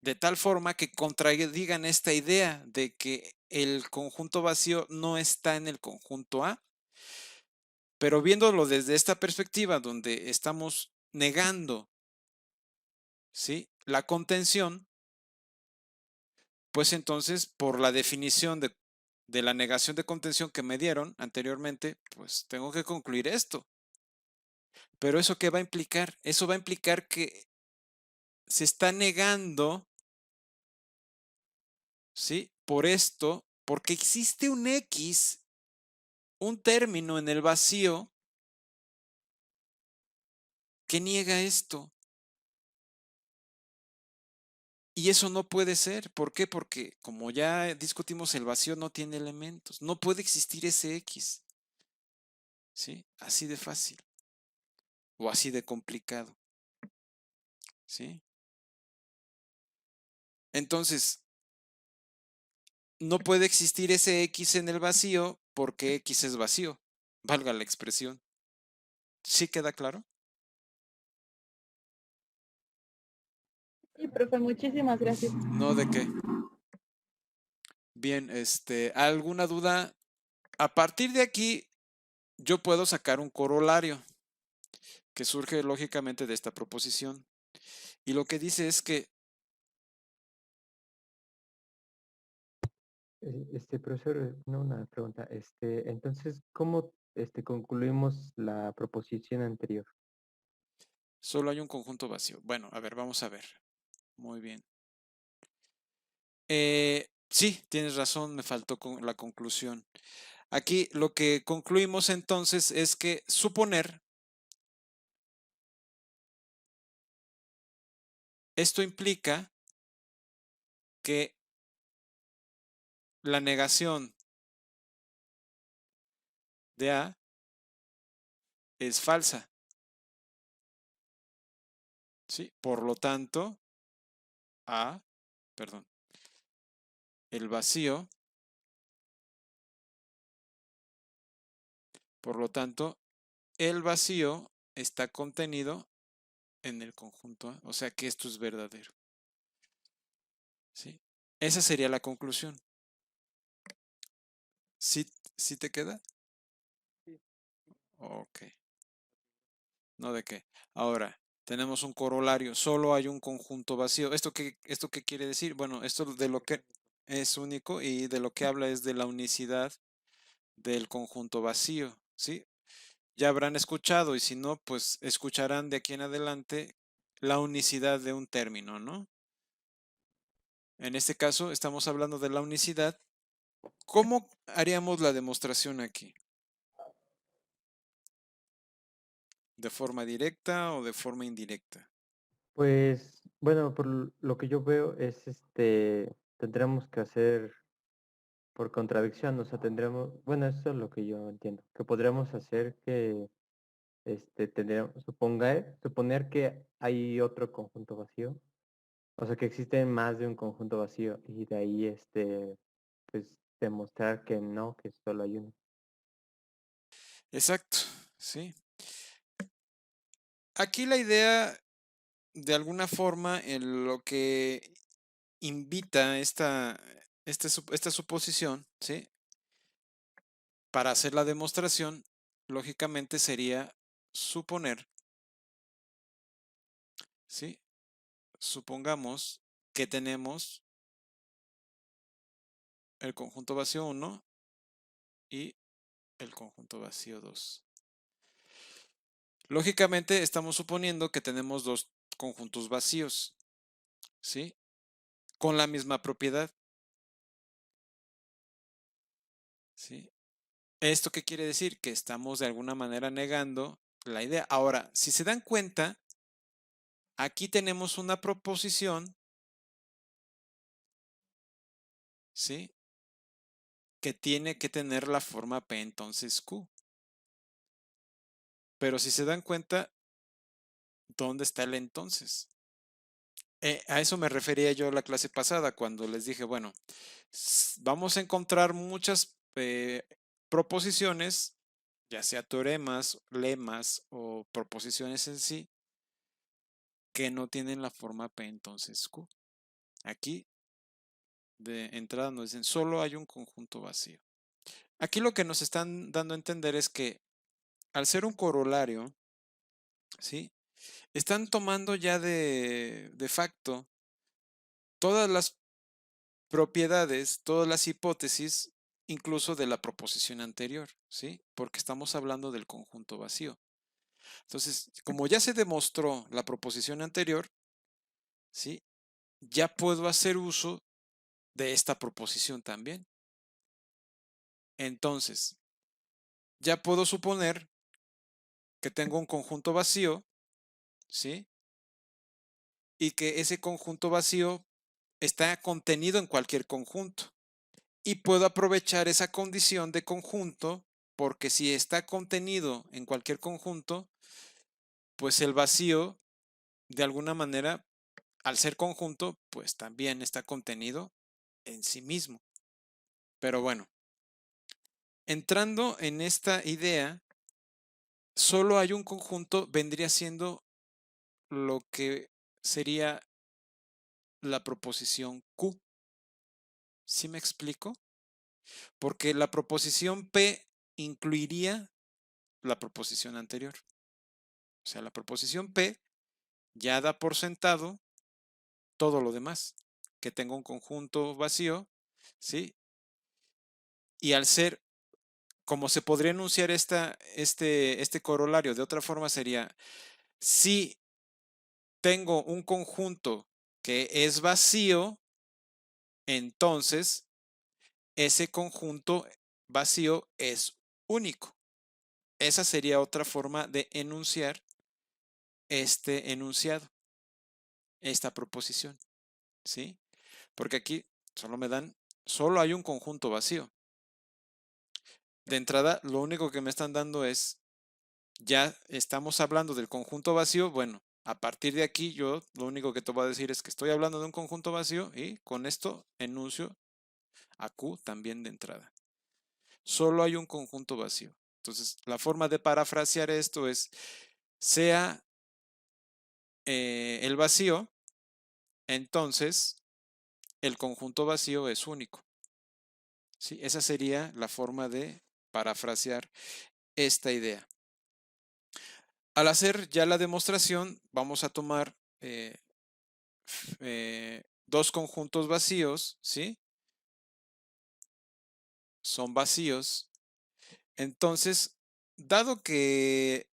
de tal forma que contradigan esta idea de que el conjunto vacío no está en el conjunto A. Pero viéndolo desde esta perspectiva donde estamos negando, ¿sí?, la contención, pues entonces por la definición de la negación de contención que me dieron anteriormente, pues tengo que concluir esto. Pero ¿eso qué va a implicar? Eso va a implicar que se está negando, ¿sí?, por esto, porque existe un X, un término en el vacío que niega esto. Y eso no puede ser. ¿Por qué? Porque como ya discutimos, el vacío no tiene elementos. No puede existir ese X. ¿Sí? Así de fácil. O así de complicado. ¿Sí? Entonces, no puede existir ese X en el vacío porque X es vacío. Valga la expresión. ¿Sí queda claro? Sí, profe, muchísimas gracias. No, ¿de qué? Bien, ¿alguna duda? A partir de aquí, yo puedo sacar un corolario que surge lógicamente de esta proposición. Y lo que dice es que Profesor, una pregunta. Entonces, ¿cómo concluimos la proposición anterior? solo hay un conjunto vacío. Bueno, a ver, vamos a ver. Muy bien. Sí, tienes razón, me faltó la conclusión. Aquí lo que concluimos entonces es que suponer, esto implica que la negación de A es falsa. ¿Sí? Por lo tanto, A, perdón, el vacío, por lo tanto, el vacío está contenido en el conjunto A, o sea que esto es verdadero. ¿Sí? Esa sería la conclusión. ¿Sí, sí te queda? Sí. Ok. ¿no? De que ahora tenemos un corolario, solo hay un conjunto vacío. ¿Esto qué quiere decir? Bueno, esto de lo que es único y de lo que habla es de la unicidad del conjunto vacío, ¿sí? Ya habrán escuchado y si no, pues escucharán de aquí en adelante la unicidad de un término, ¿no? En este caso estamos hablando de la unicidad. ¿Cómo haríamos la demostración aquí? ¿De forma directa o de forma indirecta? Pues, bueno, por lo que yo veo es, tendremos que hacer por contradicción, o sea, tendremos, bueno, eso es lo que yo entiendo, que podríamos hacer que, suponer que hay otro conjunto vacío, o sea, que existe más de un conjunto vacío y de ahí, pues, demostrar que no, que solo hay uno. Exacto, sí. Aquí la idea, de alguna forma, en lo que invita esta suposición, ¿sí? Para hacer la demostración, lógicamente sería suponer, ¿sí? Supongamos que tenemos el conjunto vacío 1 y el conjunto vacío 2. Lógicamente estamos suponiendo que tenemos dos conjuntos vacíos, ¿sí? Con la misma propiedad, ¿sí? ¿Esto qué quiere decir? Que estamos de alguna manera negando la idea. Ahora, si se dan cuenta, aquí tenemos una proposición, ¿sí? Que tiene que tener la forma P entonces Q. Pero si se dan cuenta, ¿dónde está el entonces? A eso me refería yo la clase pasada cuando les dije, bueno, vamos a encontrar muchas proposiciones, ya sea teoremas, lemas o proposiciones en sí, que no tienen la forma P entonces Q. Aquí de entrada nos dicen, solo hay un conjunto vacío. Aquí lo que nos están dando a entender es que al ser un corolario, ¿sí? Están tomando ya de facto todas las propiedades, todas las hipótesis, incluso de la proposición anterior, ¿sí? Porque estamos hablando del conjunto vacío. Entonces, como ya se demostró la proposición anterior, ¿sí? Ya puedo hacer uso de esta proposición también. Entonces, ya puedo suponer que tengo un conjunto vacío, ¿sí? Y que ese conjunto vacío está contenido en cualquier conjunto. Y puedo aprovechar esa condición de conjunto porque si está contenido en cualquier conjunto, pues el vacío, de alguna manera, al ser conjunto, pues también está contenido en sí mismo. Pero bueno, entrando en esta idea, solo hay un conjunto, vendría siendo lo que sería la proposición Q. ¿Sí me explico? Porque la proposición P incluiría la proposición anterior. O sea, la proposición P ya da por sentado todo lo demás, que tenga un conjunto vacío, ¿sí? Y al ser, como se podría enunciar este corolario de otra forma sería, si tengo un conjunto que es vacío, entonces ese conjunto vacío es único. Esa sería otra forma de enunciar este enunciado, esta proposición, ¿sí? Porque aquí solo hay un conjunto vacío. De entrada, lo único que me están dando es, ya estamos hablando del conjunto vacío, bueno, a partir de aquí yo lo único que te voy a decir es que estoy hablando de un conjunto vacío y con esto enuncio a Q también de entrada. Solo hay un conjunto vacío. Entonces, la forma de parafrasear esto es, sea el vacío, entonces el conjunto vacío es único. ¿Sí? Esa sería la forma de parafrasear esta idea. Al hacer ya la demostración, vamos a tomar dos conjuntos vacíos, ¿sí? Son vacíos. Entonces, dado que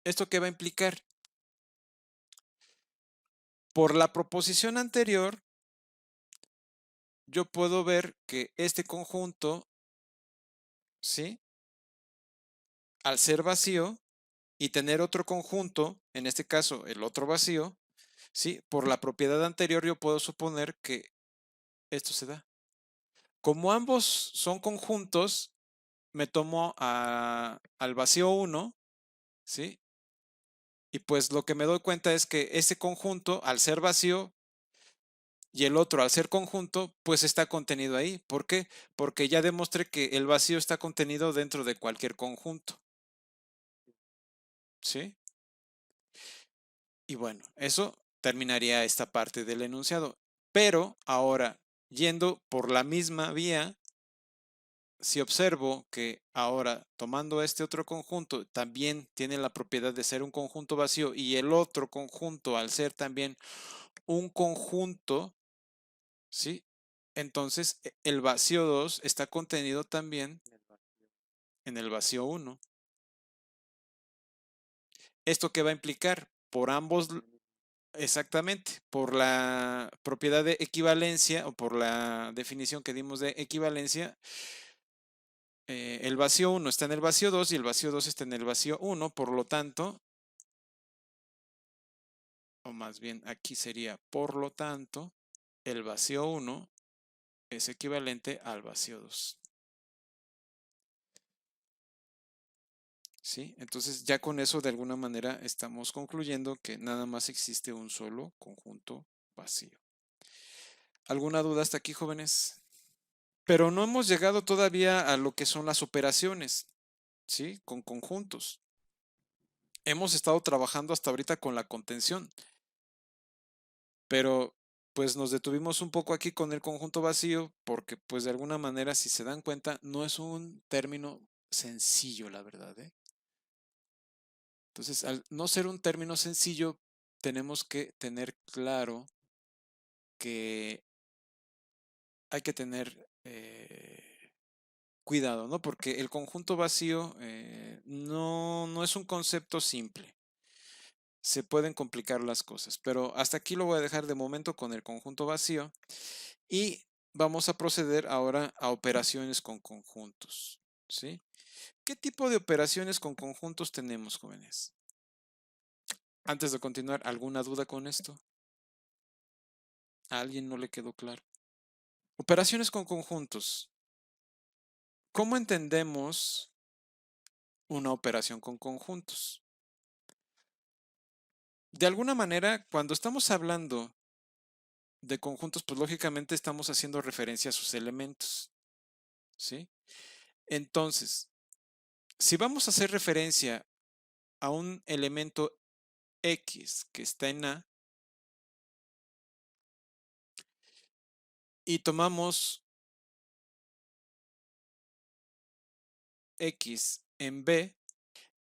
¿esto qué va a implicar? Por la proposición anterior, yo puedo ver que este conjunto, ¿sí? Al ser vacío y tener otro conjunto, en este caso el otro vacío, ¿sí? Por la propiedad anterior yo puedo suponer que esto se da. Como ambos son conjuntos, me tomo al vacío 1, ¿sí? Y pues lo que me doy cuenta es que ese conjunto, al ser vacío, y el otro, al ser conjunto, pues está contenido ahí. ¿Por qué? Porque ya demostré que el vacío está contenido dentro de cualquier conjunto. ¿Sí? Y bueno, eso terminaría esta parte del enunciado. Pero ahora, yendo por la misma vía, si observo que ahora tomando este otro conjunto también tiene la propiedad de ser un conjunto vacío y el otro conjunto al ser también un conjunto, ¿sí? Entonces el vacío 2 está contenido también en el vacío 1. ¿Esto qué va a implicar? Por ambos, exactamente, por la propiedad de equivalencia o por la definición que dimos de equivalencia, el vacío 1 está en el vacío 2 y el vacío 2 está en el vacío 1, por lo tanto, o más bien aquí sería, por lo tanto, el vacío 1 es equivalente al vacío 2. ¿Sí? Entonces ya con eso de alguna manera estamos concluyendo que nada más existe un solo conjunto vacío. ¿Alguna duda hasta aquí, jóvenes? Pero no hemos llegado todavía a lo que son las operaciones, ¿sí? Con conjuntos. Hemos estado trabajando hasta ahorita con la contención, pero pues nos detuvimos un poco aquí con el conjunto vacío porque pues de alguna manera, si se dan cuenta, no es un término sencillo, la verdad, ¿eh? Entonces, al no ser un término sencillo, tenemos que tener claro que hay que tener cuidado, ¿no? Porque el conjunto vacío no es un concepto simple. Se pueden complicar las cosas, pero hasta aquí lo voy a dejar de momento con el conjunto vacío y vamos a proceder ahora a operaciones con conjuntos, ¿sí? ¿Qué tipo de operaciones con conjuntos tenemos, jóvenes? Antes de continuar, ¿alguna duda con esto? ¿A alguien no le quedó claro? Operaciones con conjuntos. ¿Cómo entendemos una operación con conjuntos? De alguna manera, cuando estamos hablando de conjuntos, pues lógicamente estamos haciendo referencia a sus elementos, ¿sí? Entonces, si vamos a hacer referencia a un elemento X que está en A y tomamos X en B,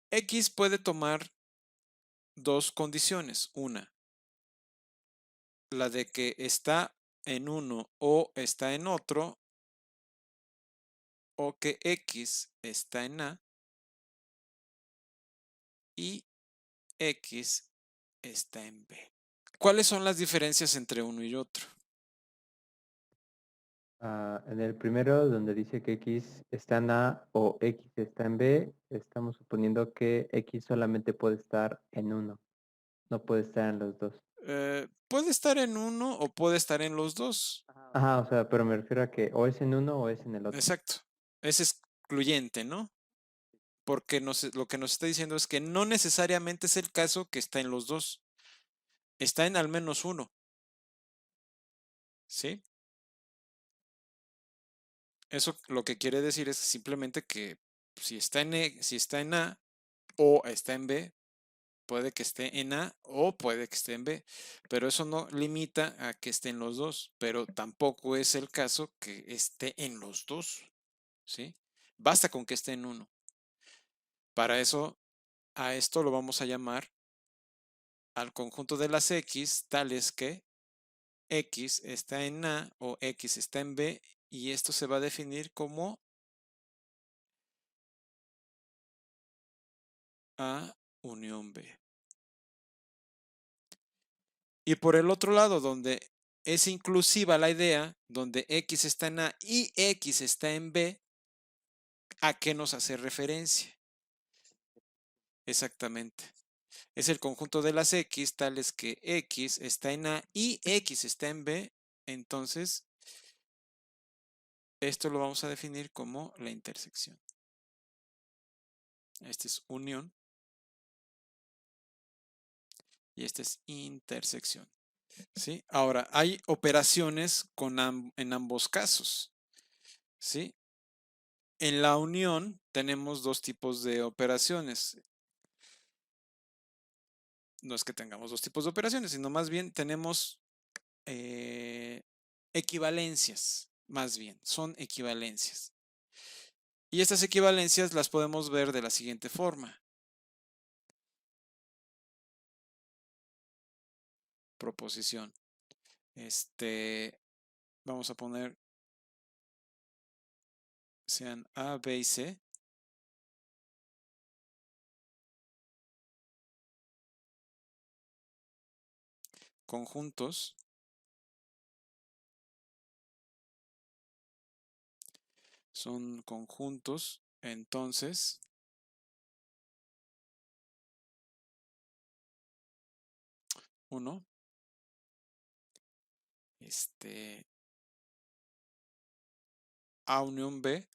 X puede tomar dos condiciones. Una, la de que está en uno o está en otro, o que X está en A y X está en B. ¿Cuáles son las diferencias entre uno y otro? En el primero, donde dice que X está en A o X está en B, estamos suponiendo que X solamente puede estar en uno, no puede estar en los dos. Puede estar en uno o puede estar en los dos. Ajá, o sea, pero me refiero a que o es en uno o es en el otro. Exacto. Es excluyente, ¿no? Porque lo que nos está diciendo es que no necesariamente es el caso que está en los dos. Está en al menos uno. ¿Sí? Eso lo que quiere decir es simplemente que si está si está en A o está en B, puede que esté en A o puede que esté en B, pero eso no limita a que esté en los dos, pero tampoco es el caso que esté en los dos, ¿sí? Basta con que esté en uno. Para eso, a esto lo vamos a llamar al conjunto de las X, tales que X está en A o X está en B, y esto se va a definir como A unión B. Y por el otro lado, donde es inclusiva la idea, donde X está en A y X está en B, ¿a qué nos hace referencia? Exactamente. Es el conjunto de las X, tales que X está en A y X está en B. Entonces, esto lo vamos a definir como la intersección. Este es unión y este es intersección. ¿Sí? Ahora, hay operaciones en ambos casos. ¿Sí? En la unión tenemos dos tipos de operaciones. No es que tengamos dos tipos de operaciones, sino más bien tenemos equivalencias, más bien, son equivalencias. Y estas equivalencias las podemos ver de la siguiente forma. Proposición. Vamos a poner, sean A, B y C. Conjuntos. Son conjuntos, entonces, uno, A unión B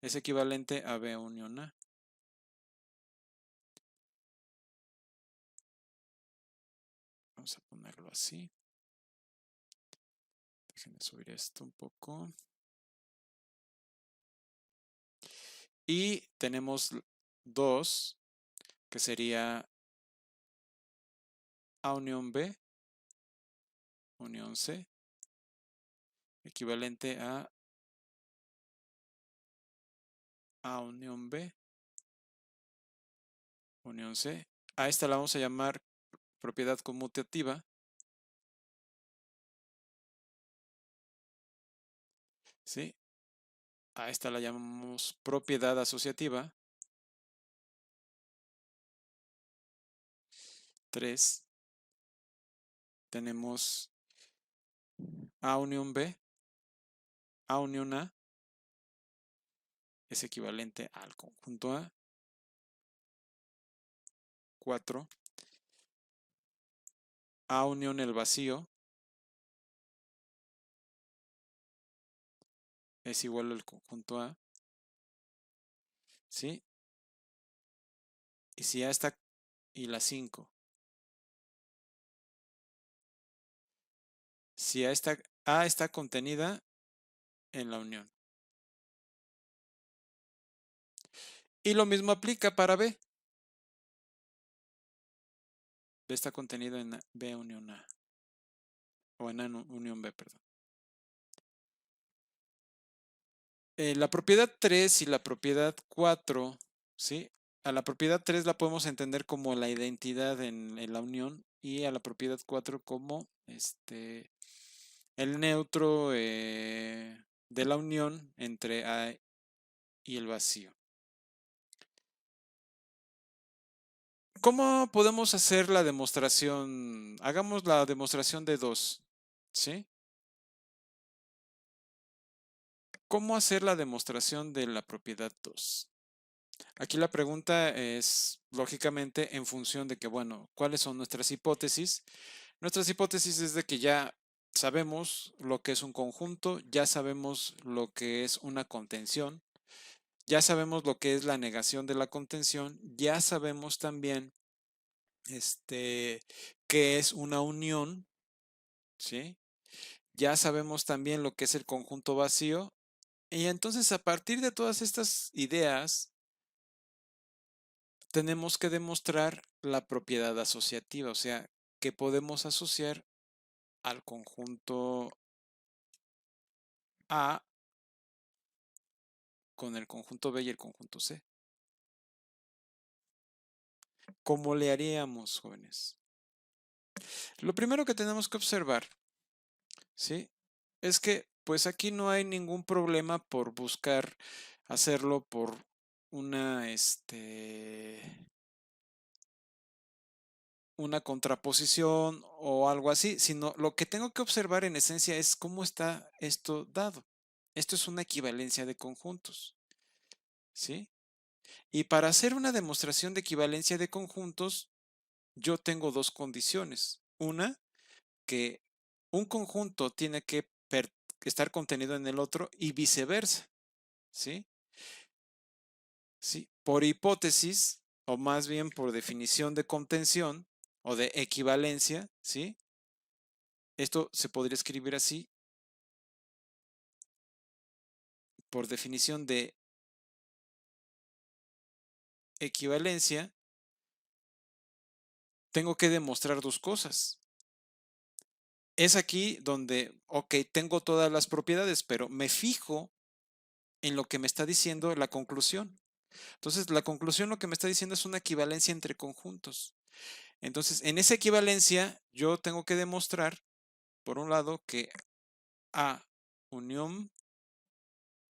es equivalente a B unión A. Vamos a ponerlo así. Déjenme subir esto un poco. Y tenemos dos, que sería A unión B, unión C, equivalente a A unión B, unión C. A esta la vamos a llamar propiedad conmutativa. ¿Sí? A esta la llamamos propiedad asociativa. 3. Tenemos A unión B, A unión A es equivalente al conjunto A. 4. A unión el vacío es igual al conjunto A. ¿Sí? Y si A está, y la 5. Si A está contenida en la unión. Y lo mismo aplica para B. B está contenido en B unión A. O en A unión B, perdón. La propiedad 3 y la propiedad 4, ¿sí? A la propiedad 3 la podemos entender como la identidad en la unión, y a la propiedad 4 como el neutro de la unión entre A y el vacío. ¿Cómo podemos hacer la demostración? Hagamos la demostración de 2, ¿sí? ¿Cómo hacer la demostración de la propiedad 2? Aquí la pregunta es, lógicamente, en función de que, bueno, ¿cuáles son nuestras hipótesis? Nuestras hipótesis es de que ya sabemos lo que es un conjunto, ya sabemos lo que es una contención, ya sabemos lo que es la negación de la contención, ya sabemos también qué es una unión, ¿sí? Ya sabemos también lo que es el conjunto vacío, y entonces a partir de todas estas ideas tenemos que demostrar la propiedad asociativa, o sea, que podemos asociar al conjunto A con el conjunto B y el conjunto C. ¿Cómo le haríamos, jóvenes? Lo primero que tenemos que observar, ¿sí? Es que pues aquí no hay ningún problema por buscar hacerlo por una, una contraposición o algo así, sino lo que tengo que observar en esencia es cómo está esto dado. Esto es una equivalencia de conjuntos, ¿sí? Y para hacer una demostración de equivalencia de conjuntos, yo tengo dos condiciones. Una, que un conjunto tiene que estar contenido en el otro y viceversa, ¿sí? Sí, por hipótesis, o más bien por definición de contención o de equivalencia, ¿sí? Esto se podría escribir así, por definición de equivalencia, tengo que demostrar dos cosas. Es aquí donde, ok, tengo todas las propiedades, pero me fijo en lo que me está diciendo la conclusión. Entonces, la conclusión lo que me está diciendo es una equivalencia entre conjuntos. Entonces, en esa equivalencia, yo tengo que demostrar, por un lado, que A unión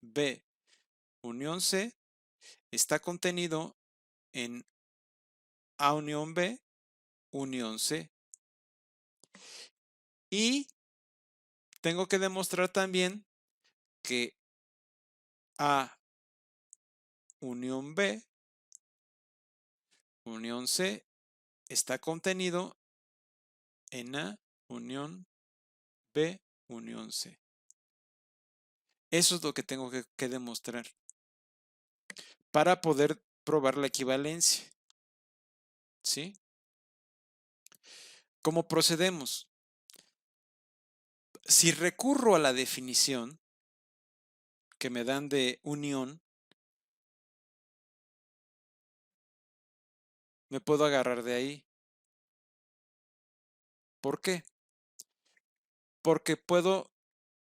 B unión C está contenido en A unión B unión C. Y tengo que demostrar también que A unión B unión C está contenido en A unión B unión C. Eso es lo que tengo que demostrar para poder probar la equivalencia. ¿Sí? ¿Cómo procedemos? Si recurro a la definición que me dan de unión, me puedo agarrar de ahí. ¿Por qué? Porque puedo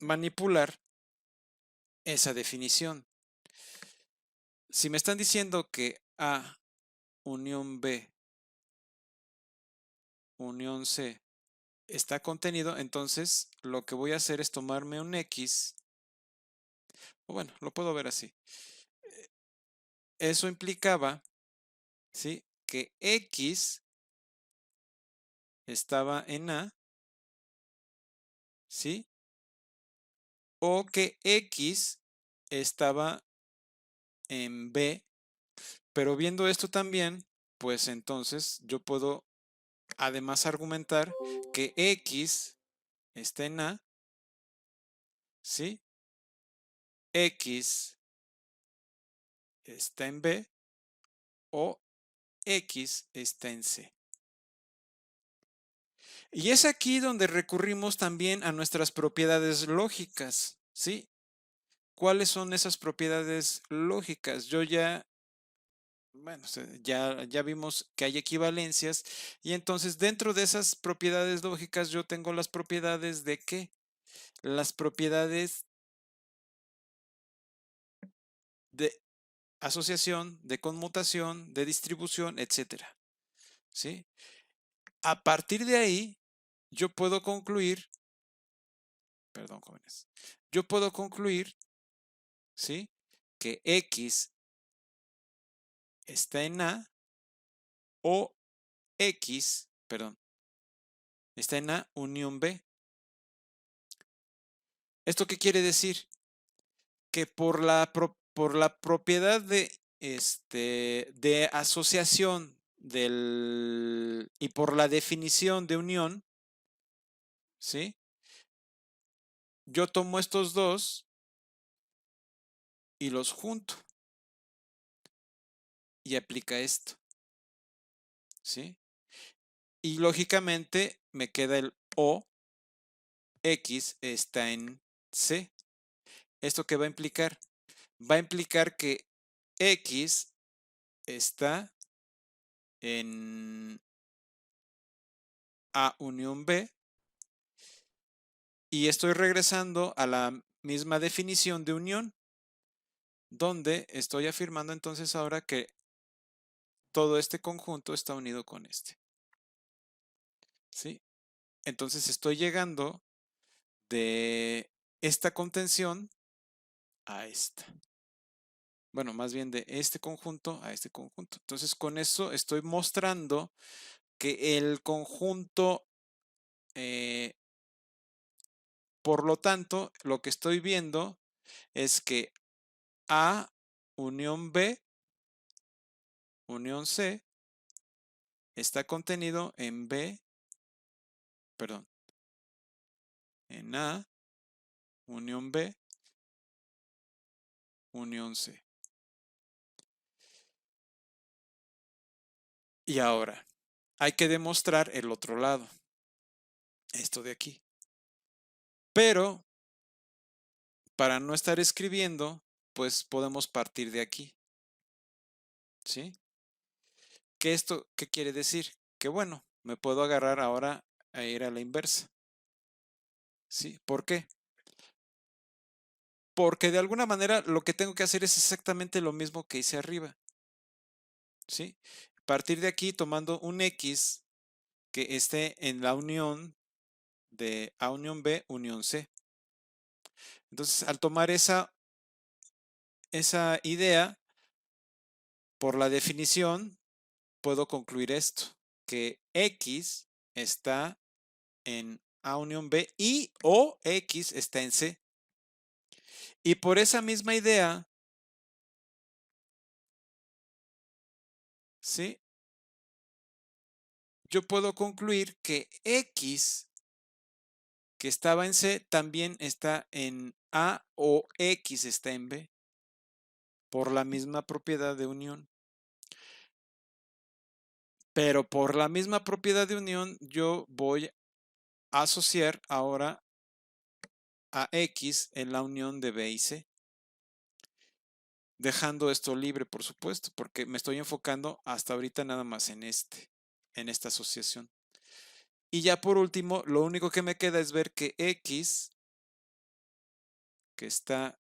manipular esa definición. Si me están diciendo que A unión B unión C está contenido, entonces lo que voy a hacer es tomarme un X, o bueno, lo puedo ver así. Eso implicaba, ¿sí?, que X estaba en A, ¿sí?, o que X estaba en B, pero viendo esto también, pues entonces yo puedo además argumentar que X está en A, ¿sí? X está en B o X está en C. Y es aquí donde recurrimos también a nuestras propiedades lógicas, ¿sí? ¿Cuáles son esas propiedades lógicas? Bueno, ya vimos que hay equivalencias y entonces dentro de esas propiedades lógicas yo tengo las propiedades de ¿qué? Las propiedades de asociación, de conmutación, de distribución, etcétera, ¿sí? A partir de ahí, yo puedo concluir, perdón, jóvenes, yo puedo concluir, ¿sí?, que X está en A o X, perdón, está en A unión B. ¿Esto qué quiere decir? Que por la propiedad de asociación y por la definición de unión, ¿sí?, yo tomo estos dos y los junto y aplica esto, ¿sí? Y lógicamente me queda el O, X está en C. ¿Esto qué va a implicar? Va a implicar que X está en A unión B y estoy regresando a la misma definición de unión, donde estoy afirmando entonces ahora que todo este conjunto está unido con este. ¿Sí? Entonces estoy llegando de esta contención a esta. Bueno, más bien de este conjunto a este conjunto. Entonces con eso estoy mostrando que el conjunto, por lo tanto, lo que estoy viendo es que A unión B unión C está contenido en B, perdón, en A unión B unión C. Y ahora hay que demostrar el otro lado, esto de aquí. Pero para no estar escribiendo, pues podemos partir de aquí. ¿Sí? ¿Qué quiere decir? Que bueno, me puedo agarrar ahora a ir a la inversa. ¿Sí? ¿Por qué? Porque de alguna manera lo que tengo que hacer es exactamente lo mismo que hice arriba. ¿Sí? Partir de aquí tomando un X que esté en la unión de A unión B unión C. Entonces, al tomar esa idea, por la definición, puedo concluir esto, que X está en A unión B y o X está en C. Y por esa misma idea, ¿sí? Yo puedo concluir que X, que estaba en C, también está en A o X está en B, por la misma propiedad de unión. Pero por la misma propiedad de unión, yo voy a asociar ahora a X en la unión de B y C. Dejando esto libre, por supuesto, porque me estoy enfocando hasta ahorita nada más en esta asociación. Y ya por último, lo único que me queda es ver que X, que está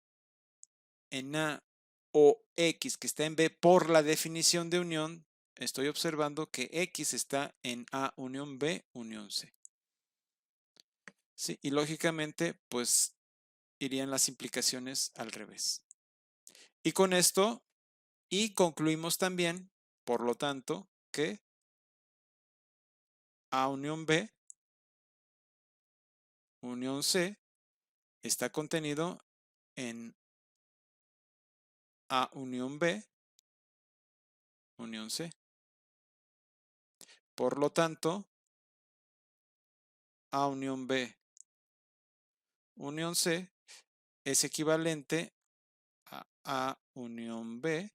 en A, o X, que está en B, por la definición de unión, estoy observando que X está en A unión B unión C. Sí, y lógicamente, pues irían las implicaciones al revés. Y con esto, y concluimos también, por lo tanto, que A unión B unión C está contenido en A unión B unión C. Por lo tanto, A unión B unión C es equivalente a A unión B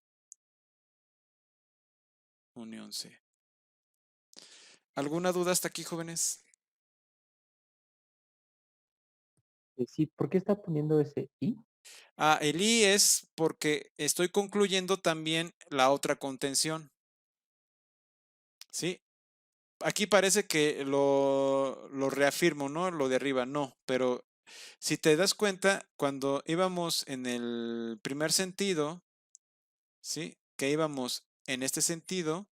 unión C. ¿Alguna duda hasta aquí, jóvenes? Sí, ¿por qué está poniendo ese I? El I es porque estoy concluyendo también la otra contención. ¿Sí? Aquí parece que lo reafirmo, ¿no? Lo de arriba, no. Pero si te das cuenta, cuando íbamos en el primer sentido, ¿sí? Que íbamos en este sentido,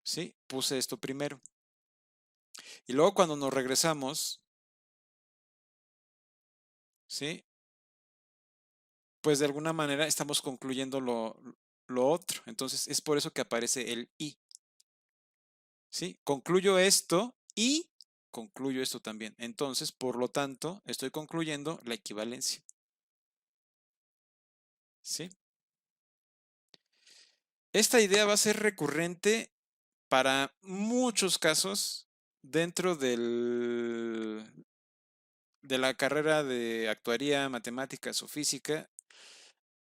¿sí? Puse esto primero. Y luego cuando nos regresamos, ¿sí? Pues de alguna manera estamos concluyendo lo otro. Entonces es por eso que aparece el I. ¿Sí? Concluyo esto y concluyo esto también. Entonces, por lo tanto, estoy concluyendo la equivalencia. ¿Sí? Esta idea va a ser recurrente para muchos casos dentro de la carrera de actuaría, matemáticas o física.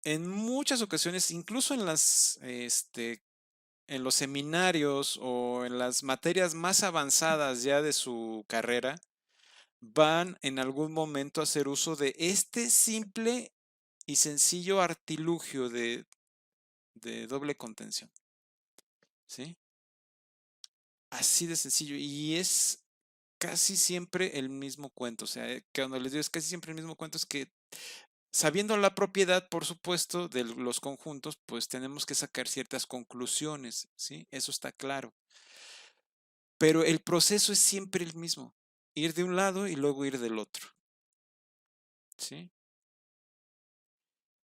En muchas ocasiones, incluso en los seminarios o en las materias más avanzadas ya de su carrera, van en algún momento a hacer uso de este simple y sencillo artilugio de doble contención. ¿Sí? Así de sencillo. Y es casi siempre el mismo cuento. O sea, que cuando les digo es casi siempre el mismo cuento, es que sabiendo la propiedad, por supuesto, de los conjuntos, pues tenemos que sacar ciertas conclusiones, ¿sí? Eso está claro. Pero el proceso es siempre el mismo, ir de un lado y luego ir del otro, ¿sí?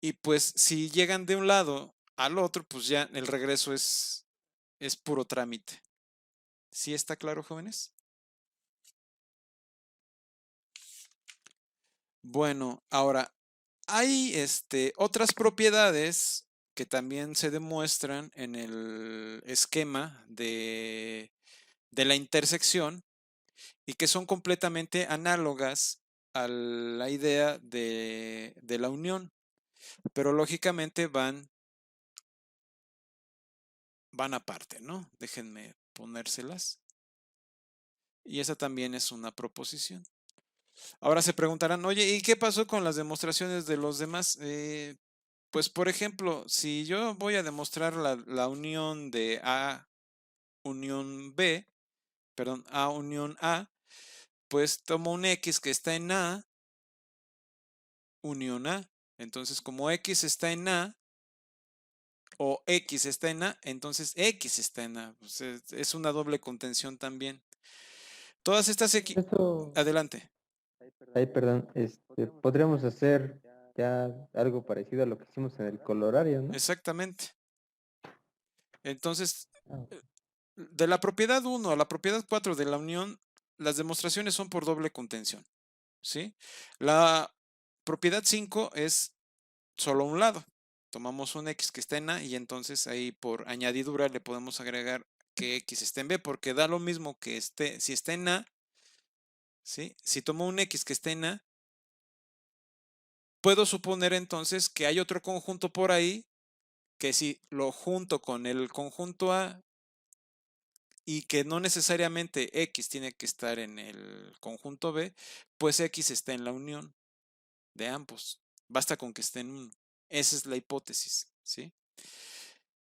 Y pues si llegan de un lado al otro, pues ya el regreso es puro trámite. ¿Sí está claro, jóvenes? Bueno, ahora, hay otras propiedades que también se demuestran en el esquema de la intersección y que son completamente análogas a la idea de la unión, pero lógicamente van aparte, ¿no? Déjenme ponérselas. Y esa también es una proposición. Ahora se preguntarán, oye, ¿y qué pasó con las demostraciones de los demás? Pues, por ejemplo, si yo voy a demostrar la unión de A unión B, perdón, A unión A, pues tomo un X que está en A, unión A. Entonces, como X está en A, o X está en A, entonces X está en A. Pues es una doble contención también. Todas estas Eso, Adelante. ahí, perdón, podríamos hacer ya algo parecido a lo que hicimos en el colorario, ¿no? Exactamente. Entonces, Ah, de la propiedad 1 a la propiedad 4 de la unión, las demostraciones son por doble contención, ¿sí? La propiedad 5 es solo un lado. Tomamos un X que está en A y entonces ahí por añadidura le podemos agregar que X está en B, porque da lo mismo que si está en A, ¿sí? Si tomo un X que está en A, puedo suponer entonces que hay otro conjunto por ahí que si lo junto con el conjunto A y que no necesariamente X tiene que estar en el conjunto B, pues X está en la unión de ambos. Basta con que esté en uno. Esa es la hipótesis, ¿sí?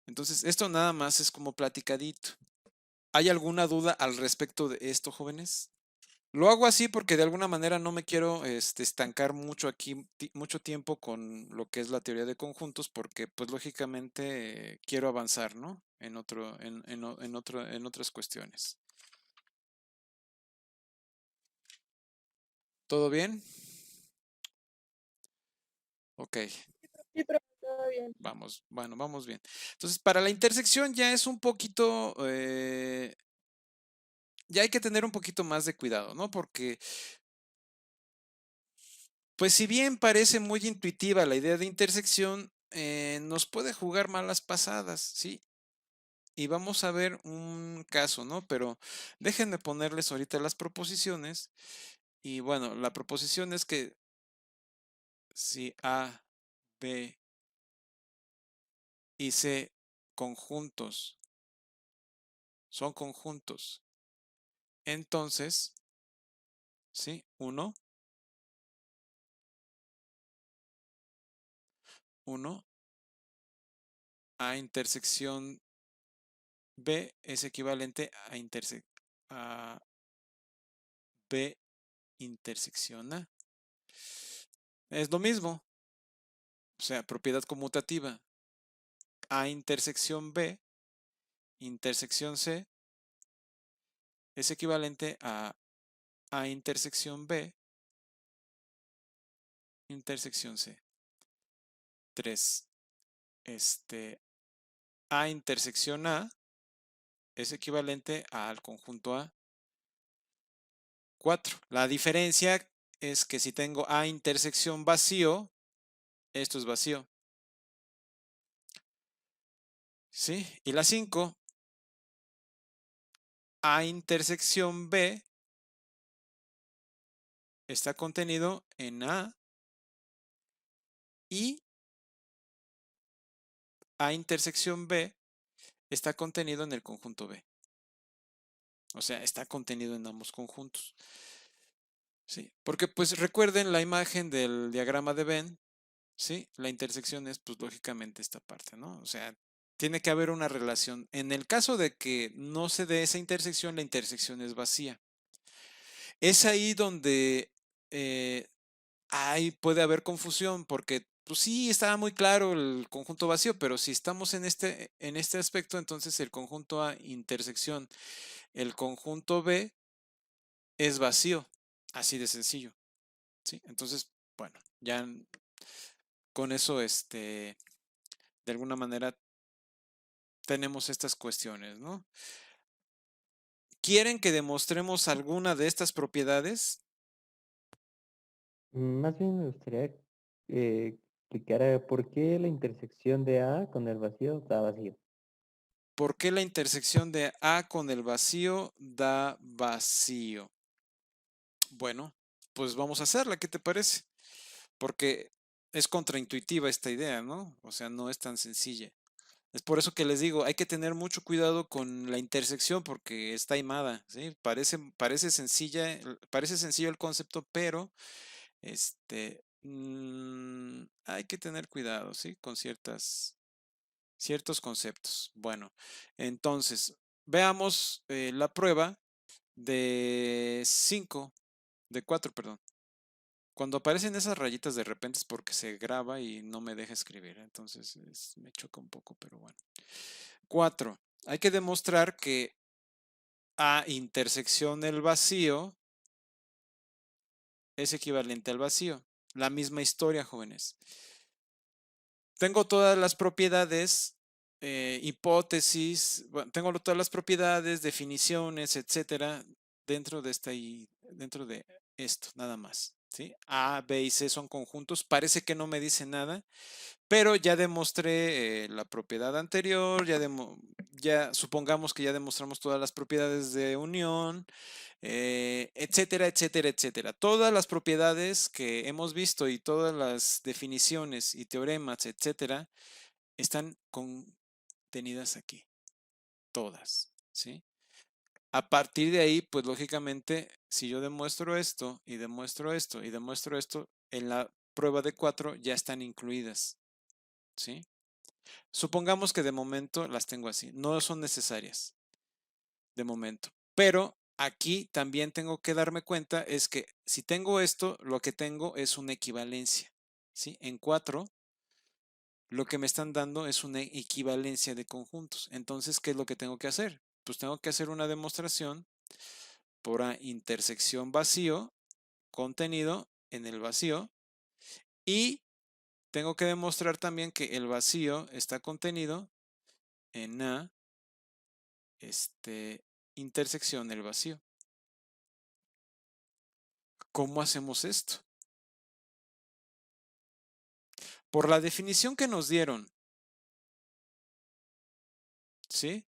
Entonces, esto nada más es como platicadito. ¿Hay alguna duda al respecto de esto, jóvenes? Lo hago así porque de alguna manera no me quiero estancar mucho aquí, mucho tiempo con lo que es la teoría de conjuntos, porque pues lógicamente quiero avanzar, ¿no? En otras cuestiones. ¿Todo bien? Ok, Sí, pero todo bien. vamos, bueno, vamos bien. Entonces, para la intersección ya es un poquito, ya hay que tener un poquito más de cuidado, ¿no? Porque pues si bien parece muy intuitiva la idea de intersección, nos puede jugar malas pasadas, ¿sí? Y vamos a ver un caso, ¿no? Pero déjenme ponerles ahorita las proposiciones. Y bueno, la proposición es que si A, B y C conjuntos son conjuntos, entonces, ¿sí? Uno A intersección B es equivalente a B intersección A. Es lo mismo, o sea, propiedad conmutativa. A intersección B, intersección C, es equivalente a A intersección B, intersección C. 3. A intersección A es equivalente al conjunto A. 4. La diferencia es que si tengo A intersección vacío, esto es vacío. ¿Sí? Y la 5, A intersección B está contenido en A y A intersección B está contenido en el conjunto B. O sea, está contenido en ambos conjuntos. ¿Sí? Porque pues recuerden la imagen del diagrama de Venn, ¿sí? La intersección es pues lógicamente esta parte, ¿no? O sea, tiene que haber una relación. En el caso de que no se dé esa intersección, la intersección es vacía. Es ahí donde ahí puede haber confusión porque pues sí, estaba muy claro el conjunto vacío, pero si estamos en este aspecto, entonces el conjunto A intersección, el conjunto B es vacío, así de sencillo, ¿sí? Entonces, bueno, ya con eso, de alguna manera tenemos estas cuestiones, ¿no? ¿Quieren que demostremos alguna de estas propiedades? Más bien me gustaría explicar por qué la intersección de A con el vacío da vacío. ¿Por qué la intersección de A con el vacío da vacío? Bueno, pues vamos a hacerla, ¿qué te parece? Porque es contraintuitiva esta idea, ¿no? O sea, no es tan sencilla. Es por eso que les digo, hay que tener mucho cuidado con la intersección porque está taimada, ¿sí? Parece sencilla, parece sencillo el concepto, pero hay que tener cuidado, ¿sí? Con ciertos conceptos. Bueno, entonces, veamos la prueba de 5, de 4, perdón. Cuando aparecen esas rayitas de repente es porque se graba y no me deja escribir, entonces me choca un poco, pero bueno. 4. Hay que demostrar que A intersección el vacío es equivalente al vacío. La misma historia, jóvenes. Tengo todas las propiedades, hipótesis, bueno, tengo todas las propiedades, definiciones, etcétera, dentro de dentro de esto, nada más. ¿Sí? A, B y C son conjuntos. Parece que no me dice nada, pero ya demostré la propiedad anterior, ya supongamos que ya demostramos todas las propiedades de unión, etcétera, etcétera, etcétera. Todas las propiedades que hemos visto y todas las definiciones y teoremas, etcétera, están contenidas aquí. Todas, ¿sí? A partir de ahí, pues lógicamente, si yo demuestro esto y demuestro esto y demuestro esto, en la prueba de 4 ya están incluidas, ¿sí? Supongamos que de momento las tengo así, no son necesarias de momento, pero aquí también tengo que darme cuenta es que si tengo esto, lo que tengo es una equivalencia, ¿sí? En 4, lo que me están dando es una equivalencia de conjuntos. Entonces, ¿qué es lo que tengo que hacer? Pues tengo que hacer una demostración por A intersección vacío, contenido en el vacío, y tengo que demostrar también que el vacío está contenido en A intersección el vacío. ¿Cómo hacemos esto? Por la definición que nos dieron, ¿sí?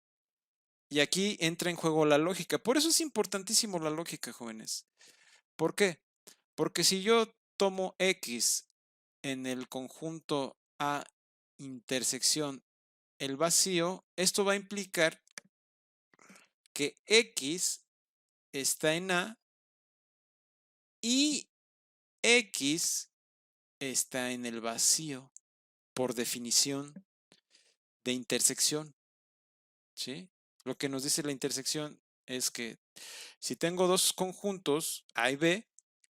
Y aquí entra en juego la lógica. Por eso es importantísimo la lógica, jóvenes. ¿Por qué? Porque si yo tomo X en el conjunto A intersección el vacío, esto va a implicar que X está en A y X está en el vacío por definición de intersección, ¿sí? Lo que nos dice la intersección es que si tengo dos conjuntos A y B,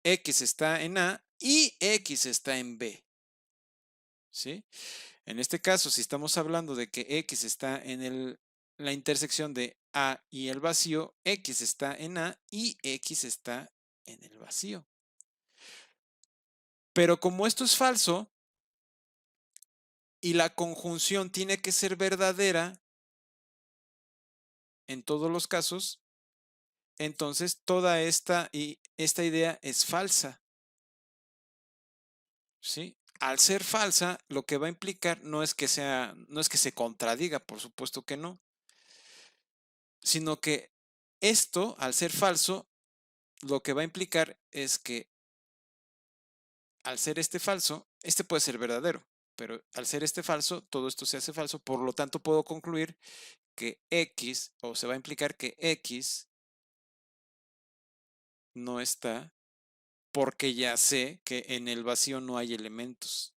X está en A y X está en B, ¿sí? En este caso, si estamos hablando de que X está en la intersección de A y el vacío, X está en A y X está en el vacío. Pero como esto es falso y la conjunción tiene que ser verdadera en todos los casos, entonces toda esta idea es falsa, ¿sí? Al ser falsa, lo que va a implicar no es que se contradiga, por supuesto que no, sino que esto, al ser falso, lo que va a implicar es que al ser falso, puede ser verdadero, pero al ser falso, todo esto se hace falso, por lo tanto puedo concluir que X, o se va a implicar que X no está, porque ya sé que en el vacío no hay elementos.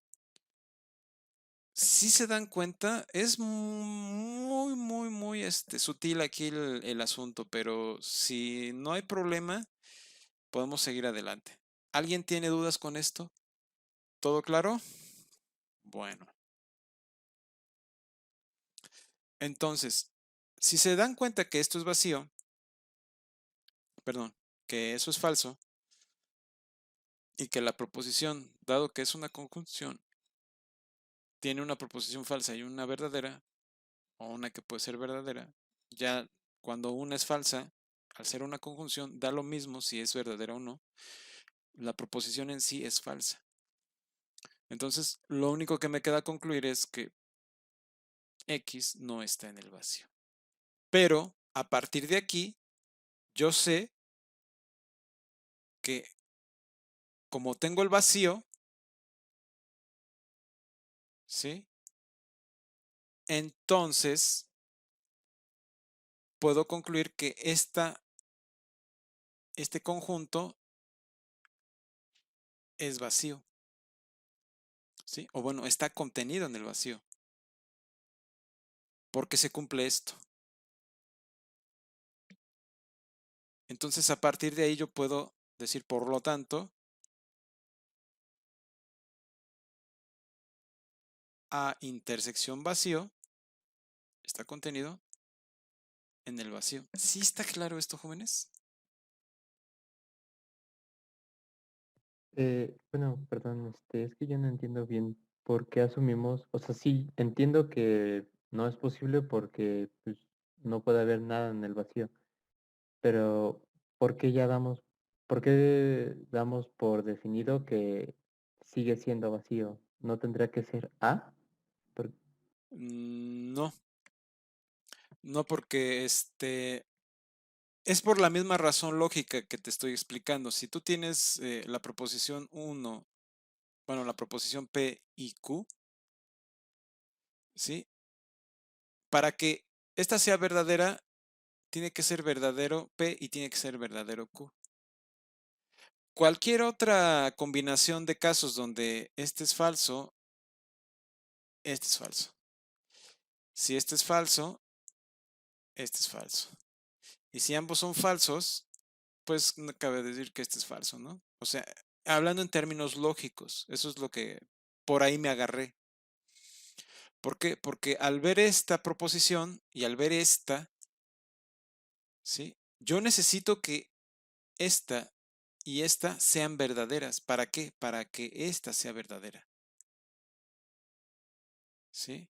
Si se dan cuenta, es muy, muy, muy sutil aquí el asunto, pero si no hay problema, podemos seguir adelante. ¿Alguien tiene dudas con esto? ¿Todo claro? Bueno. Entonces, si se dan cuenta que esto es vacío, perdón, que eso es falso, y que la proposición, dado que es una conjunción, tiene una proposición falsa y una verdadera, o una que puede ser verdadera, ya cuando una es falsa, al ser una conjunción, da lo mismo si es verdadera o no, la proposición en sí es falsa. Entonces, lo único que me queda concluir es que X no está en el vacío. Pero, a partir de aquí, yo sé que como tengo el vacío, ¿sí? Entonces, puedo concluir que este conjunto es vacío, ¿sí? O bueno, está contenido en el vacío, porque se cumple esto. Entonces, a partir de ahí yo puedo decir, por lo tanto, A intersección vacío está contenido en el vacío. ¿Sí está claro esto, jóvenes? Bueno, perdón, es que yo no entiendo bien por qué asumimos, o sea, sí, entiendo que no es posible porque pues, no puede haber nada en el vacío, pero ¿por qué por qué damos por definido que sigue siendo vacío? ¿No tendría que ser A? Por- No, no porque es por la misma razón lógica que te estoy explicando. Si tú tienes la proposición 1, bueno, la proposición P y Q, ¿sí? Para que esta sea verdadera, tiene que ser verdadero P y tiene que ser verdadero Q. Cualquier otra combinación de casos donde este es falso, este es falso. Si este es falso, este es falso. Y si ambos son falsos, pues no cabe decir que este es falso, ¿no? O sea, hablando en términos lógicos, eso es lo que por ahí me agarré. ¿Por qué? Porque al ver esta proposición y al ver esta, ¿sí? Yo necesito que esta y esta sean verdaderas. ¿Para qué? Para que esta sea verdadera. ¿Sí?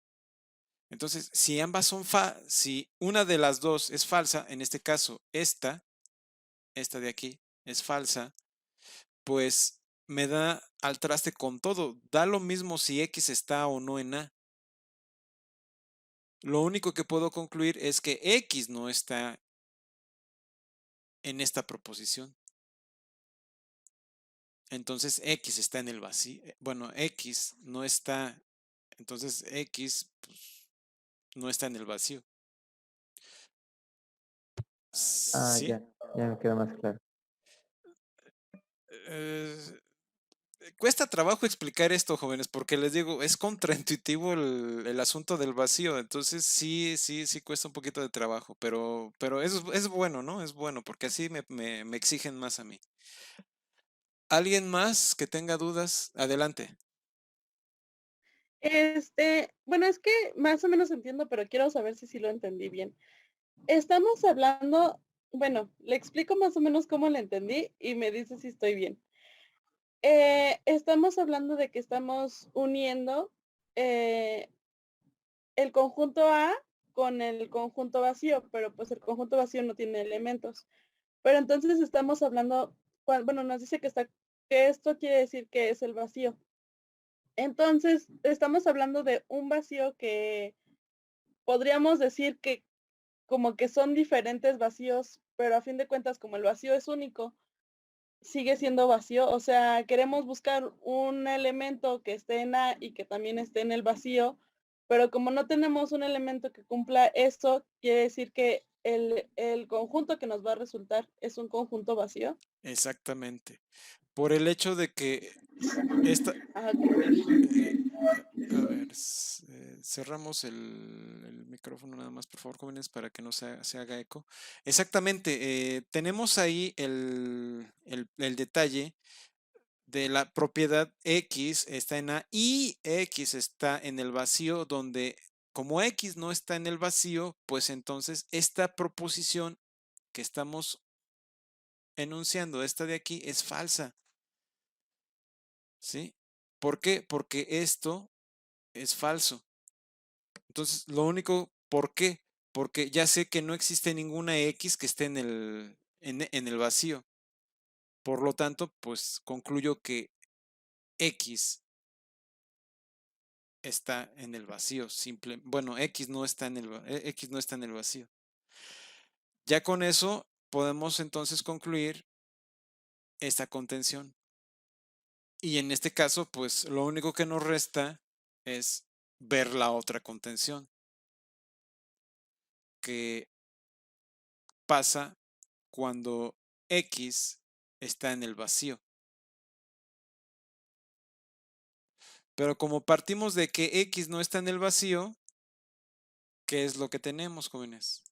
Entonces, si ambas son si una de las dos es falsa, en este caso esta de aquí es falsa, pues me da al traste con todo. Da lo mismo si X está o no en A. Lo único que puedo concluir es que X no está en esta proposición. Entonces X está en el vacío. Bueno, X no está. Entonces X pues, no está en el vacío. ¿Sí? ya me queda más claro. Eh, Cuesta trabajo explicar esto, jóvenes, porque les digo, es contraintuitivo el asunto del vacío, entonces sí cuesta un poquito de trabajo, pero es bueno, ¿no? Es bueno, porque así me exigen más a mí. ¿Alguien más que tenga dudas? Adelante. Bueno, es que más o menos entiendo, pero quiero saber si sí lo entendí bien. Estamos hablando, bueno, le explico más o menos cómo lo entendí y me dice si estoy bien. Estamos hablando de que estamos uniendo el conjunto A con el conjunto vacío, pero pues el conjunto vacío no tiene elementos. Pero entonces estamos hablando, bueno, nos dice que esto quiere decir que es el vacío. Entonces, estamos hablando de un vacío que podríamos decir que como que son diferentes vacíos, pero a fin de cuentas, como el vacío es único, sigue siendo vacío. O sea, queremos buscar un elemento que esté en A y que también esté en el vacío, pero como no tenemos un elemento que cumpla esto, quiere decir que el conjunto que nos va a resultar es un conjunto vacío. Exactamente. Por el hecho de que esta... Ah, eh, a ver, cerramos el micrófono nada más, por favor, jóvenes, para que no se haga eco. Exactamente, tenemos ahí el detalle de la propiedad X está en A y X está en el vacío, donde como X no está en el vacío, pues entonces esta proposición que estamos enunciando, esta de aquí, es falsa. ¿Sí? ¿Por qué? Porque esto es falso. Entonces, lo único, ¿por qué? Porque ya sé que no existe ninguna X que esté en el vacío. Por lo tanto, pues concluyo que X está en el vacío. Bueno, X no está X no está en el vacío. Ya con eso podemos entonces concluir esta contención. Y en este caso, pues lo único que nos resta es ver la otra contención, que pasa cuando X está en el vacío. Pero como partimos de que X no está en el vacío, ¿qué es lo que tenemos, jóvenes?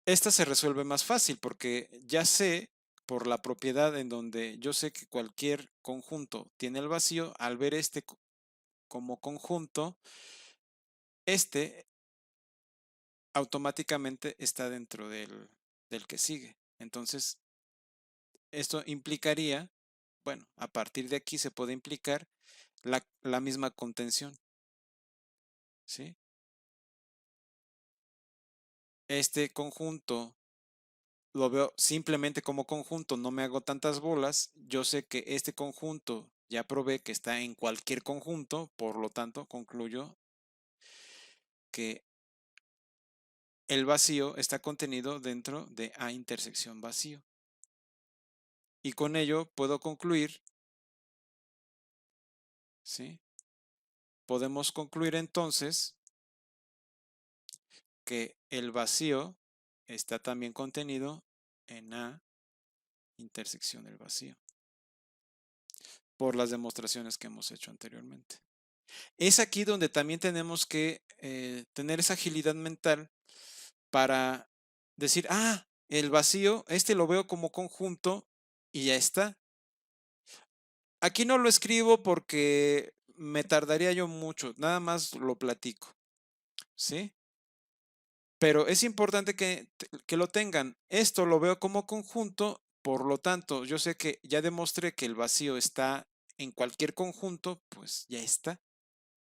Esta se resuelve más fácil porque ya sé por la propiedad en donde yo sé que cualquier conjunto tiene el vacío, al ver este como conjunto, este automáticamente está dentro del que sigue. Entonces, esto implicaría, bueno, a partir de aquí se puede implicar la misma contención. ¿Sí? Este conjunto lo veo simplemente como conjunto, no me hago tantas bolas. Yo sé que este conjunto ya probé que está en cualquier conjunto, por lo tanto concluyo que el vacío está contenido dentro de A intersección vacío. Y con ello puedo concluir, ¿sí? Podemos concluir entonces que el vacío está también contenido en A intersección del vacío, por las demostraciones que hemos hecho anteriormente. Es aquí donde también tenemos que tener esa agilidad mental para decir, ah, el vacío, este lo veo como conjunto y ya está. Aquí no lo escribo porque me tardaría yo mucho, nada más lo platico, ¿sí? Pero es importante que lo tengan. Esto lo veo como conjunto, por lo tanto, yo sé que ya demostré que el vacío está en cualquier conjunto, pues ya está.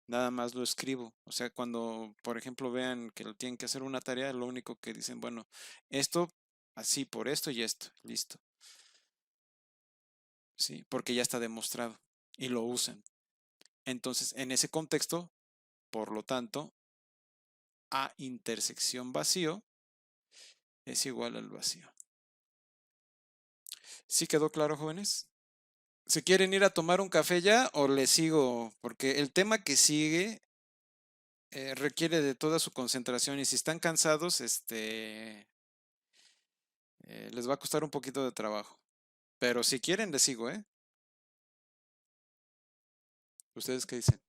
Nada más lo escribo. O sea, cuando, por ejemplo, vean que lo tienen que hacer una tarea, lo único que dicen, bueno, esto así por esto y esto, listo. ¿Sí? Porque ya está demostrado y lo usan. Entonces, en ese contexto, por lo tanto, A intersección vacío es igual al vacío. ¿Sí quedó claro, jóvenes? ¿Se quieren ir a tomar un café ya o les sigo? Porque el tema que sigue requiere de toda su concentración y si están cansados, les va a costar un poquito de trabajo. Pero si quieren, les sigo, ¿eh? ¿Ustedes qué dicen?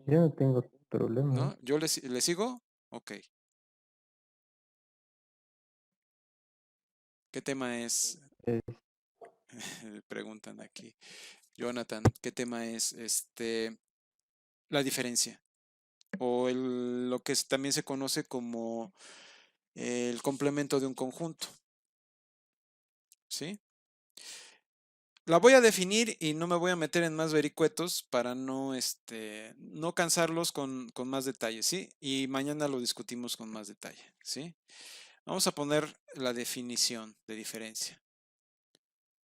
Yo no tengo problema. ¿No? ¿Yo les sigo? Ok. ¿Qué tema es? Eh, Preguntan aquí. Jonathan, ¿qué tema es? La diferencia. O lo que también se conoce como el complemento de un conjunto. ¿Sí? La voy a definir y no me voy a meter en más vericuetos para no cansarlos con más detalles, ¿sí? Y mañana lo discutimos con más detalle, ¿sí? Vamos a poner la definición de diferencia.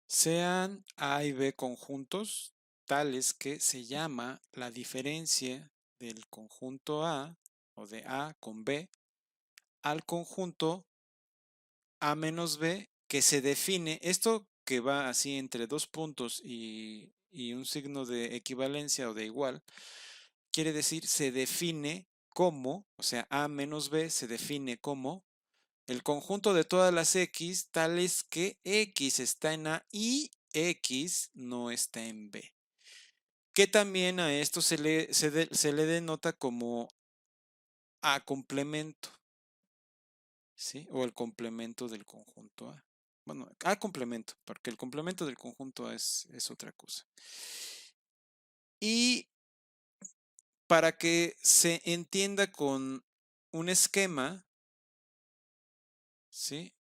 Sean A y B conjuntos tales que se llama la diferencia del conjunto A o de A con B al conjunto A menos B que se define, esto que va así entre dos puntos y un signo de equivalencia o de igual, quiere decir se define como, o sea, A menos B se define como el conjunto de todas las X tales que X está en A y X no está en B. Que también a esto se le denota como A complemento, ¿sí? O el complemento del conjunto A. bueno, complemento, porque el complemento del conjunto A es otra cosa. Y para que se entienda con un esquema, ¿sí?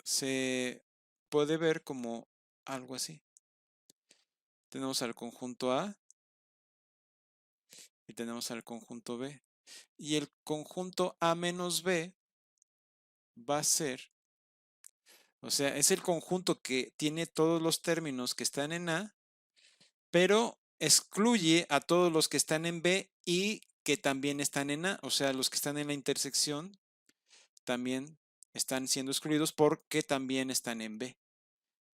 Se puede ver como algo así. Tenemos al conjunto A y tenemos al conjunto B. Y el conjunto A menos B va a ser, o sea, es el conjunto que tiene todos los términos que están en A, pero excluye a todos los que están en B y que también están en A, o sea, los que están en la intersección también están siendo excluidos porque también están en B.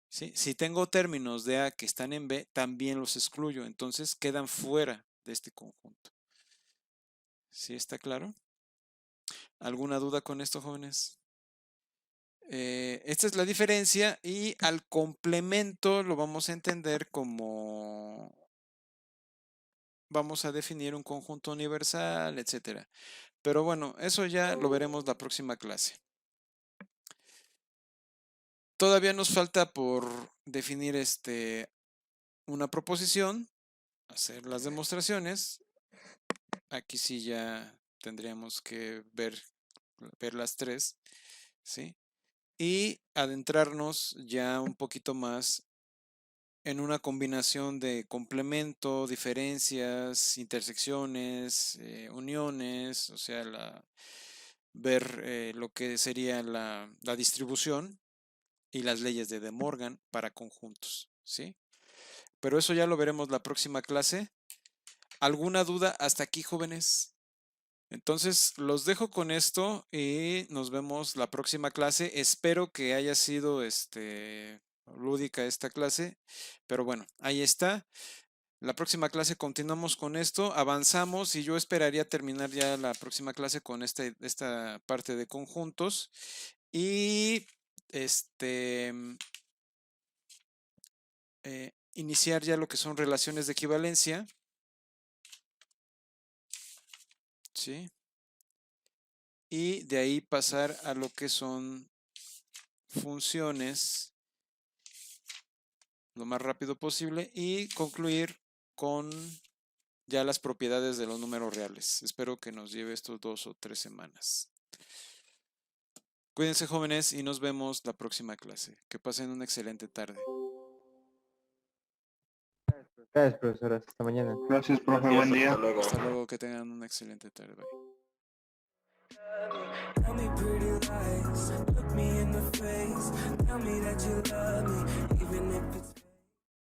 ¿Sí? Si tengo términos de A que están en B, también los excluyo, entonces quedan fuera de este conjunto. ¿Sí está claro? ¿Alguna duda con esto, jóvenes? Esta es la diferencia y al complemento lo vamos a entender como vamos a definir un conjunto universal, etcétera. Pero bueno, eso ya lo veremos la próxima clase. Todavía nos falta por definir una proposición, hacer las demostraciones. Aquí sí ya tendríamos que ver las tres, ¿sí? Y adentrarnos ya un poquito más en una combinación de complemento, diferencias, intersecciones, uniones, o sea, ver lo que sería la distribución y las leyes de De Morgan para conjuntos, ¿sí? Pero eso ya lo veremos la próxima clase. ¿Alguna duda hasta aquí, jóvenes? Entonces, los dejo con esto y nos vemos la próxima clase. Espero que haya sido lúdica esta clase, pero bueno, ahí está. La próxima clase continuamos con esto, avanzamos y yo esperaría terminar ya la próxima clase con esta parte de conjuntos y iniciar ya lo que son relaciones de equivalencia. ¿Sí? Y de ahí pasar a lo que son funciones lo más rápido posible y concluir con ya las propiedades de los números reales. Espero que nos lleve estos 2 o 3 semanas. Cuídense, jóvenes, y nos vemos la próxima clase. Que pasen una excelente tarde. Gracias, profesora. Hasta mañana. Gracias, profe. Buen día. Hasta luego, que tengan una excelente tarde. Bye. Tell me pretty lies, look me in the face, tell me that you love me.